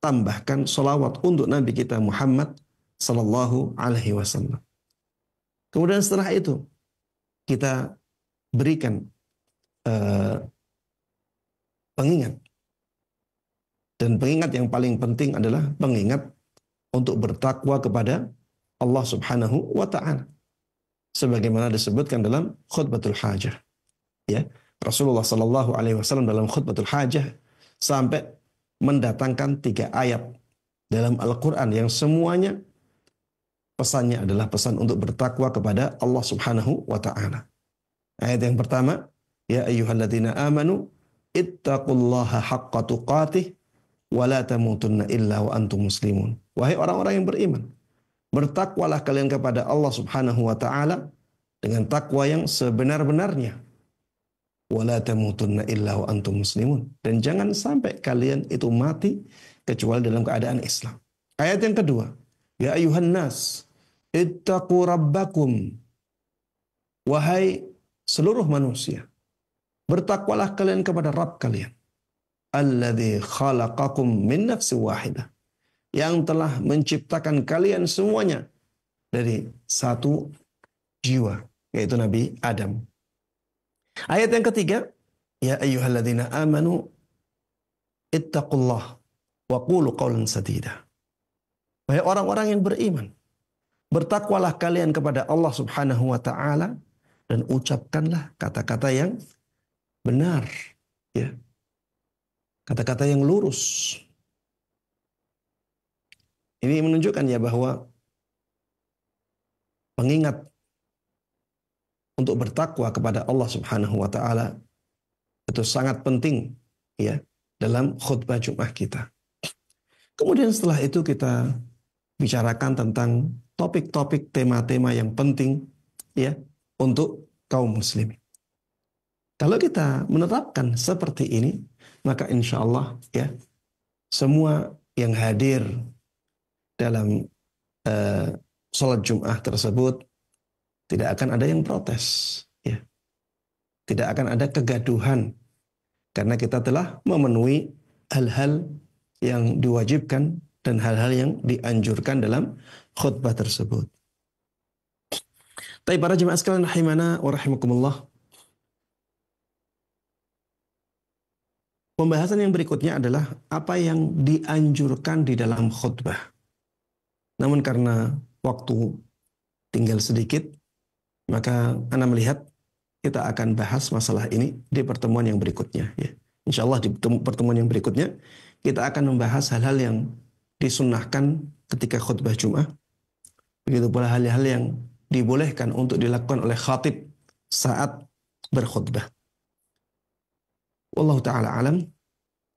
tambahkan salawat untuk Nabi kita Muhammad Sallallahu Alaihi Wasallam. Kemudian setelah itu kita berikan pengingat. Dan pengingat yang paling penting adalah pengingat untuk bertakwa kepada Allah Subhanahu wa Ta'ala. Sebagaimana disebutkan dalam khutbatul hajah. Ya, Rasulullah Sallallahu Alaihi Wasallam dalam khutbatul hajah sampai mendatangkan 3 ayat dalam Al-Quran yang semuanya pesannya adalah pesan untuk bertakwa kepada Allah Subhanahu wa Ta'ala. Ayat yang pertama, ya ayyuhalladzina amanu ittaqullaha haqqa tuqatih wa la tamutunna illa wa antum muslimun. Wahai orang-orang yang beriman, bertakwalah kalian kepada Allah Subhanahu wa Ta'ala dengan takwa yang sebenar-benarnya. Wa la tamutunna illa wa antum muslimun. Dan jangan sampai kalian itu mati kecuali dalam keadaan Islam. Ayat yang kedua, ya ayuhan nas ittaqu rabbakum. Wahai seluruh manusia, bertakwalah kalian kepada Rabb kalian. Alladzi khalaqakum min nafsin wahidah. Yang telah menciptakan kalian semuanya dari satu jiwa, yaitu Nabi Adam. Ayat yang ketiga, ya ayyuhalladzina amanu ittaqullah wa qulu qawlan sadida. Wahai orang-orang yang beriman, bertakwalah kalian kepada Allah Subhanahu wa Ta'ala dan ucapkanlah kata-kata yang benar, ya. Kata-kata yang lurus. Ini menunjukkan ya bahwa pengingat untuk bertakwa kepada Allah Subhanahu wa Ta'ala itu sangat penting ya dalam khutbah Jumat kita. Kemudian setelah itu kita bicarakan tentang topik-topik tema-tema yang penting ya untuk kaum muslimin. Kalau kita menerapkan seperti ini, maka insya Allah ya semua yang hadir dalam sholat Jum'ah tersebut tidak akan ada yang protes, ya. Tidak akan ada kegaduhan karena kita telah memenuhi hal-hal yang diwajibkan dan hal-hal yang dianjurkan dalam khutbah tersebut. Tapi para jemaah sekalian rahimana wa rahimakumullah. Pembahasan yang berikutnya adalah apa yang dianjurkan di dalam khutbah. Namun karena waktu tinggal sedikit, maka Ana melihat kita akan bahas masalah ini di pertemuan yang berikutnya. Ya. Insya Allah di pertemuan yang berikutnya, kita akan membahas hal-hal yang disunnahkan ketika khutbah Jum'ah. Begitu pula hal-hal yang dibolehkan untuk dilakukan oleh khatib saat berkhutbah. Wallahu ta'ala alam.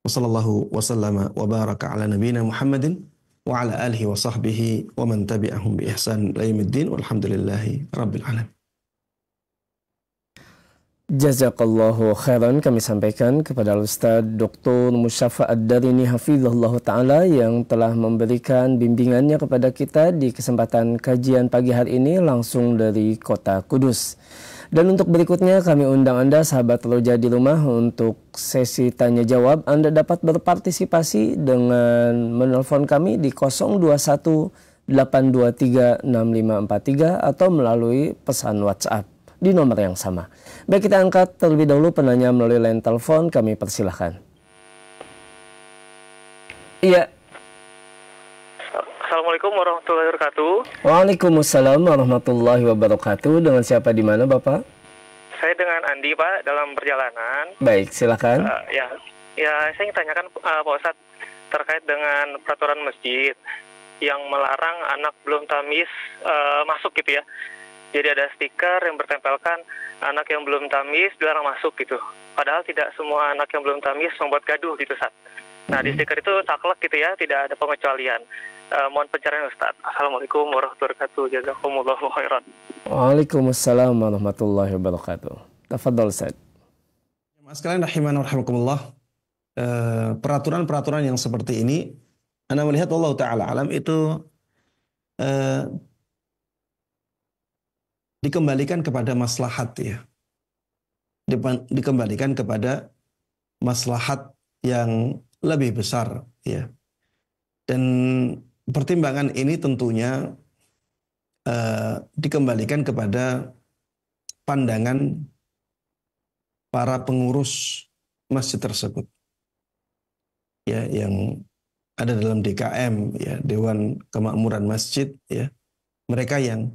Wa sallallahu wa sallama wa baraka ala nabina Muhammadin wa ala alihi wa sahbihi wa man tabi'ahum bi ihsan ila yaumiddin walhamdulillahi rabbil alamin. Jazakallahu khairan kami sampaikan kepada Ustaz Dr. Musyafa Ad-Darini hafizahullah ta'ala yang telah memberikan bimbingannya kepada kita di kesempatan kajian pagi hari ini langsung dari kota Kudus. Dan untuk berikutnya kami undang Anda sahabat Roja di rumah untuk sesi tanya jawab. Anda dapat berpartisipasi dengan menelpon kami di 021 823 6543 atau melalui pesan WhatsApp di nomor yang sama. Baik, kita angkat terlebih dahulu penanya melalui line telepon, kami persilahkan. Iya. Assalamualaikum warahmatullahi wabarakatuh. Waalaikumsalam warahmatullahi wabarakatuh. Dengan siapa di mana, Bapak? Saya dengan Andi, Pak, dalam perjalanan. Baik, silakan. Ya, saya ingin tanyakan Pak Ustadz terkait dengan peraturan masjid yang melarang anak belum tamis masuk gitu ya. Jadi ada stiker yang bertempelkan anak yang belum tamis dilarang masuk gitu. Padahal tidak semua anak yang belum tamis membuat gaduh gitu, Ustaz. Nah, di stiker itu saklek gitu ya, tidak ada pengecualian. Mohon pencerahan Ustaz. Assalamualaikum warahmatullahi wabarakatuh. Jazakumullahu khairan. Waalaikumsalam warahmatullahi wabarakatuh. Tafadhol Ustaz. Mas kalian rahiman rahimakumullah. Peraturan-peraturan yang seperti ini, Anda melihat Allah Ta'ala alam itu dikembalikan kepada maslahat ya. Dikembalikan kepada maslahat yang lebih besar ya. Dan pertimbangan ini tentunya dikembalikan kepada pandangan para pengurus masjid tersebut ya, yang ada dalam DKM ya, Dewan Kemakmuran Masjid ya. Mereka yang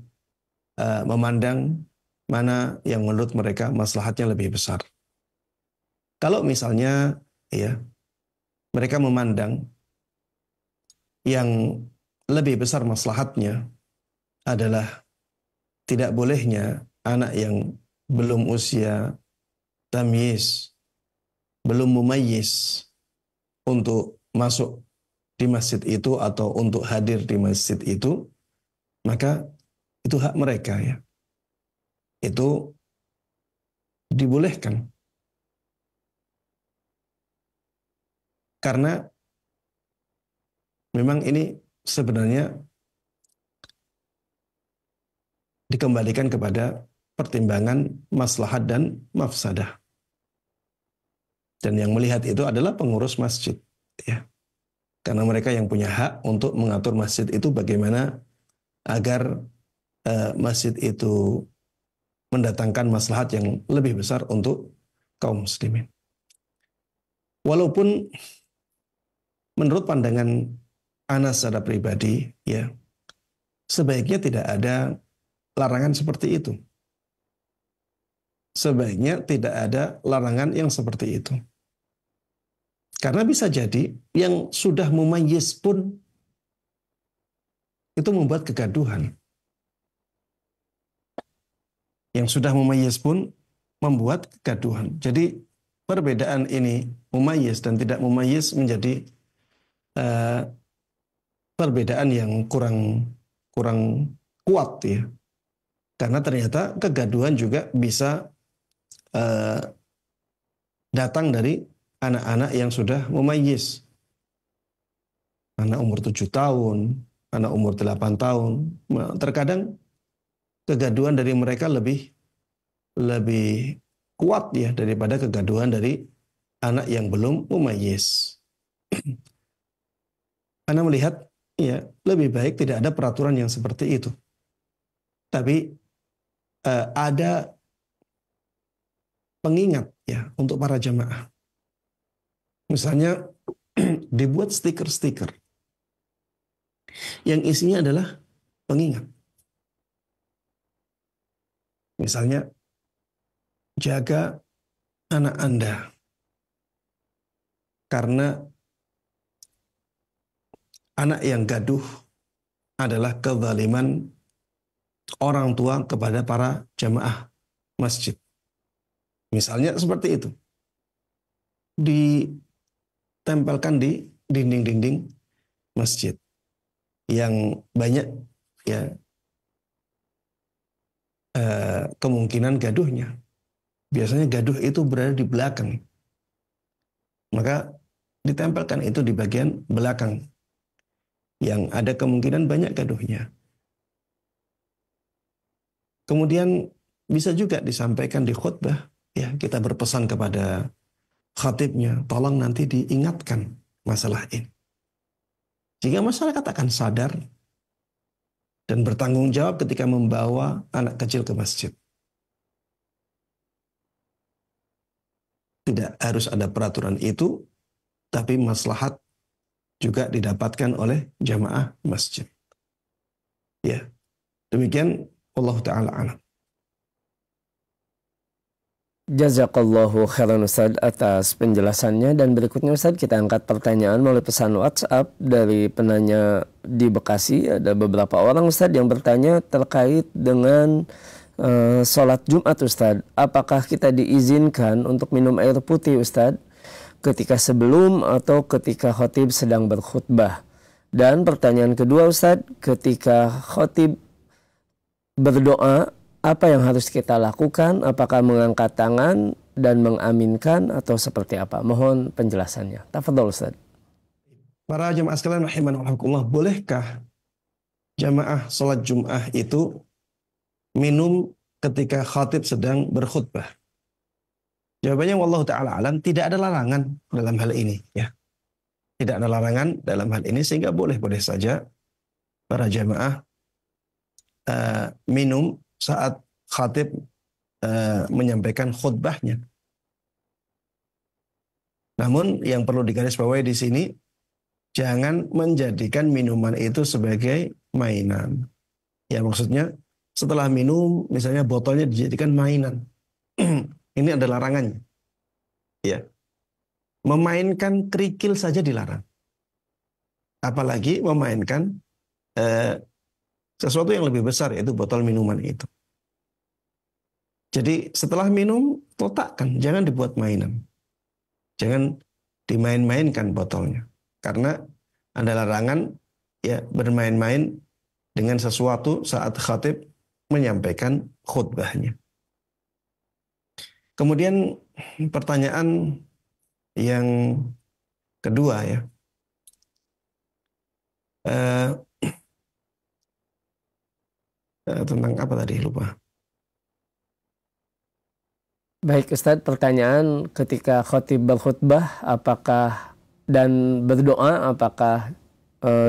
memandang mana yang menurut mereka maslahatnya lebih besar. Kalau misalnya ya mereka memandang yang lebih besar maslahatnya adalah tidak bolehnya anak yang belum usia tamyiz, belum mumayyiz untuk masuk di masjid itu atau untuk hadir di masjid itu, maka itu hak mereka ya. Itu dibolehkan. Karena memang ini sebenarnya dikembalikan kepada pertimbangan maslahat dan mafsadah. Dan yang melihat itu adalah pengurus masjid. Ya. Karena mereka yang punya hak untuk mengatur masjid itu bagaimana agar masjid itu mendatangkan maslahat yang lebih besar untuk kaum muslimin. Walaupun menurut pandangan ana secara pribadi, ya sebaiknya tidak ada larangan seperti itu. Sebaiknya tidak ada larangan yang seperti itu. Karena bisa jadi yang sudah mumayyiz pun itu membuat kegaduhan. Yang sudah mumayyiz pun membuat kegaduhan. Jadi perbedaan ini mumayyiz dan tidak mumayyiz menjadi perbedaan yang kurang kuat ya. Karena ternyata kegaduhan juga bisa datang dari anak-anak yang sudah mumayyiz. Anak umur 7 tahun, anak umur 8 tahun. Terkadang kegaduhan dari mereka lebih kuat ya daripada kegaduhan dari anak yang belum mumayyiz. Anda melihat ya lebih baik tidak ada peraturan yang seperti itu. Tapi ada pengingat ya untuk para jamaah. Misalnya dibuat stiker-stiker yang isinya adalah pengingat. Misalnya, jaga anak Anda karena anak yang gaduh adalah kezaliman orang tua kepada para jamaah masjid. Misalnya seperti itu. Ditempelkan di dinding-dinding masjid yang banyak ya kemungkinan gaduhnya. Biasanya gaduh itu berada di belakang. Maka ditempelkan itu di bagian belakang yang ada kemungkinan banyak gaduhnya. Kemudian bisa juga disampaikan di khutbah. Ya, kita berpesan kepada khatibnya, tolong nanti diingatkan masalah ini. Jika masyarakat akan sadar dan bertanggung jawab ketika membawa anak kecil ke masjid. Tidak harus ada peraturan itu, tapi maslahat juga didapatkan oleh jamaah masjid. Ya, demikian Allah Ta'ala alam. Jazakallahu khairan Ustaz atas penjelasannya, dan berikutnya Ustaz kita angkat pertanyaan melalui pesan WhatsApp dari penanya di Bekasi. Ada beberapa orang Ustaz yang bertanya terkait dengan sholat Jumat Ustadz, apakah kita diizinkan untuk minum air putih Ustadz ketika sebelum atau ketika khotib sedang berkhutbah? Dan pertanyaan kedua Ustadz, ketika khotib berdoa, apa yang harus kita lakukan? Apakah mengangkat tangan dan mengaminkan atau seperti apa? Mohon penjelasannya. Tafadhol Ustadz. Para jemaah sekalian rahimanallah, bolehkah jamaah sholat Jum'ah itu minum ketika khatib sedang berkhutbah? Jawabannya wallahu ta'ala alam, tidak ada larangan dalam hal ini, ya. Tidak ada larangan dalam hal ini, sehingga boleh-boleh saja para jamaah minum saat khatib menyampaikan khutbahnya. Namun yang perlu digarisbawahi di sini, jangan menjadikan minuman itu sebagai mainan. Ya, maksudnya setelah minum misalnya botolnya dijadikan mainan. Ini ada larangannya. Ya. Memainkan kerikil saja dilarang. Apalagi memainkan sesuatu yang lebih besar, yaitu botol minuman itu. Jadi setelah minum, letakkan, jangan dibuat mainan. Jangan dimain-mainkan botolnya. Karena ada larangan ya bermain-main dengan sesuatu saat khatib menyampaikan khutbahnya. Kemudian pertanyaan yang kedua ya. Tentang apa tadi, lupa. Baik Ustadz, pertanyaan ketika khatib berkhutbah apakah dan berdoa, apakah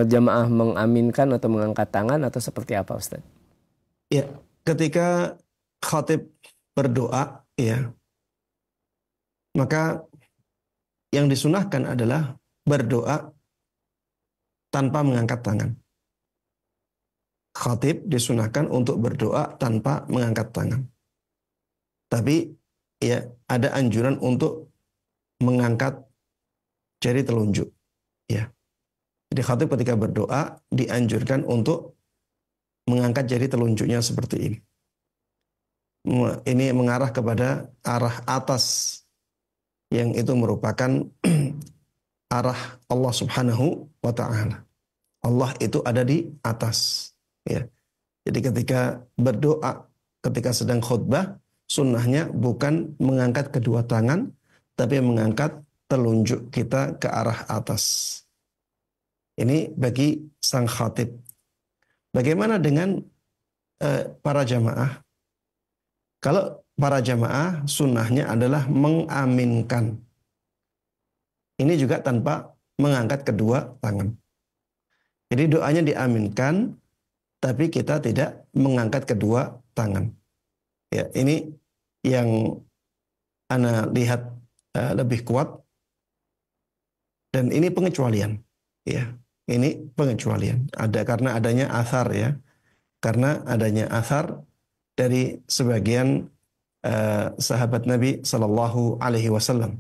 jamaah mengaminkan atau mengangkat tangan atau seperti apa Ustaz? Ya, ketika khatib berdoa, ya, maka yang disunahkan adalah berdoa tanpa mengangkat tangan. Khatib disunahkan untuk berdoa tanpa mengangkat tangan. Tapi ya ada anjuran untuk mengangkat jari telunjuk, ya. Jadi khatib ketika berdoa dianjurkan untuk mengangkat jari telunjuknya seperti ini. Ini mengarah kepada arah atas, yang itu merupakan arah Allah Subhanahu wa Ta'ala. Allah itu ada di atas, ya. Jadi ketika berdoa, ketika sedang khutbah, sunnahnya bukan mengangkat kedua tangan, tapi mengangkat telunjuk kita ke arah atas. Ini bagi sang khatib. Bagaimana dengan para jamaah? Kalau para jamaah sunnahnya adalah mengaminkan. Ini juga tanpa mengangkat kedua tangan. Jadi doanya diaminkan, tapi kita tidak mengangkat kedua tangan. Ya, ini yang ana lihat lebih kuat. Dan ini pengecualian, ya. Ini pengecualian. Ada karena adanya athar, ya. Karena adanya athar dari sebagian sahabat Nabi Sallallahu Alaihi Wasallam.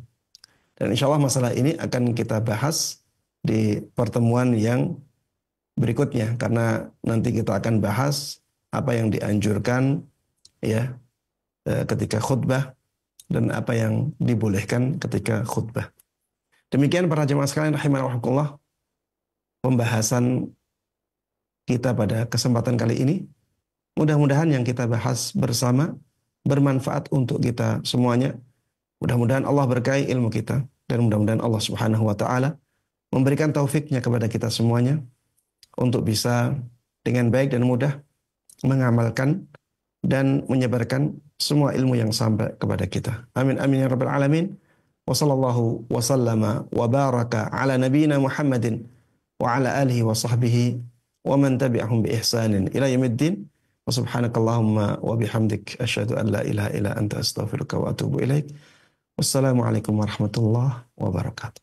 Dan insya Allah masalah ini akan kita bahas di pertemuan yang berikutnya, karena nanti kita akan bahas apa yang dianjurkan, ya, ketika khutbah dan apa yang dibolehkan ketika khutbah. Demikian para jemaah sekalian rahimakumullah, pembahasan kita pada kesempatan kali ini. Mudah-mudahan yang kita bahas bersama bermanfaat untuk kita semuanya. Mudah-mudahan Allah berkahi ilmu kita, dan mudah-mudahan Allah Subhanahu wa Ta'ala memberikan taufiknya kepada kita semuanya untuk bisa dengan baik dan mudah mengamalkan dan menyebarkan semua ilmu yang sampai kepada kita. Amin amin ya rabbal alamin. Wa sallallahu wa sallama wa baraka ala nabiyyina Muhammadin wa ala alihi wa sahbihi wa man tabi'ahum bi ihsanin ila yaumiddin. Wa subhanakallahumma wa bihamdik asyhadu an la ilaha illa anta astaghfiruka wa atubu ilaik. Wassalamualaikum warahmatullahi wabarakatuh.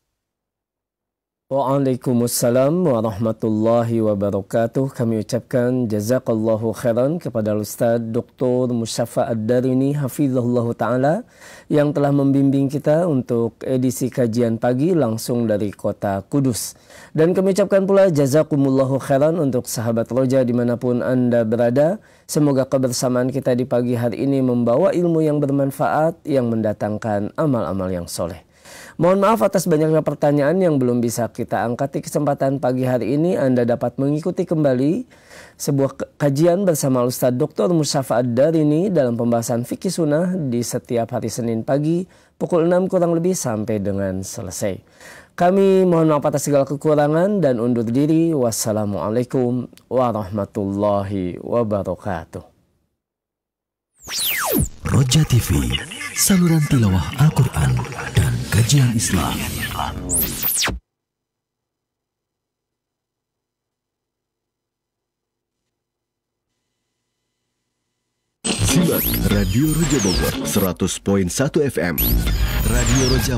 Waalaikumsalam warahmatullahi wabarakatuh. Kami ucapkan jazakallahu khairan kepada Ustaz Dr. Musyafa Ad-Darini hafizahullah ta'ala yang telah membimbing kita untuk edisi kajian pagi langsung dari kota Kudus. Dan kami ucapkan pula jazakumullahu khairan untuk sahabat Roja dimanapun Anda berada. Semoga kebersamaan kita di pagi hari ini membawa ilmu yang bermanfaat yang mendatangkan amal-amal yang soleh. Mohon maaf atas banyaknya pertanyaan yang belum bisa kita angkat di kesempatan pagi hari ini. Anda dapat mengikuti kembali sebuah kajian bersama Ustaz Dr. Musyafa Ad-Darini dalam pembahasan fikih sunnah di setiap hari Senin pagi pukul 6 kurang lebih sampai dengan selesai. Kami mohon maaf atas segala kekurangan dan undur diri. Wassalamualaikum warahmatullahi wabarakatuh. Roja TV, saluran tilawah Al-Quran dan kajian Islam. Simak Radio Roja Bogor 100.1 FM. Radio Roja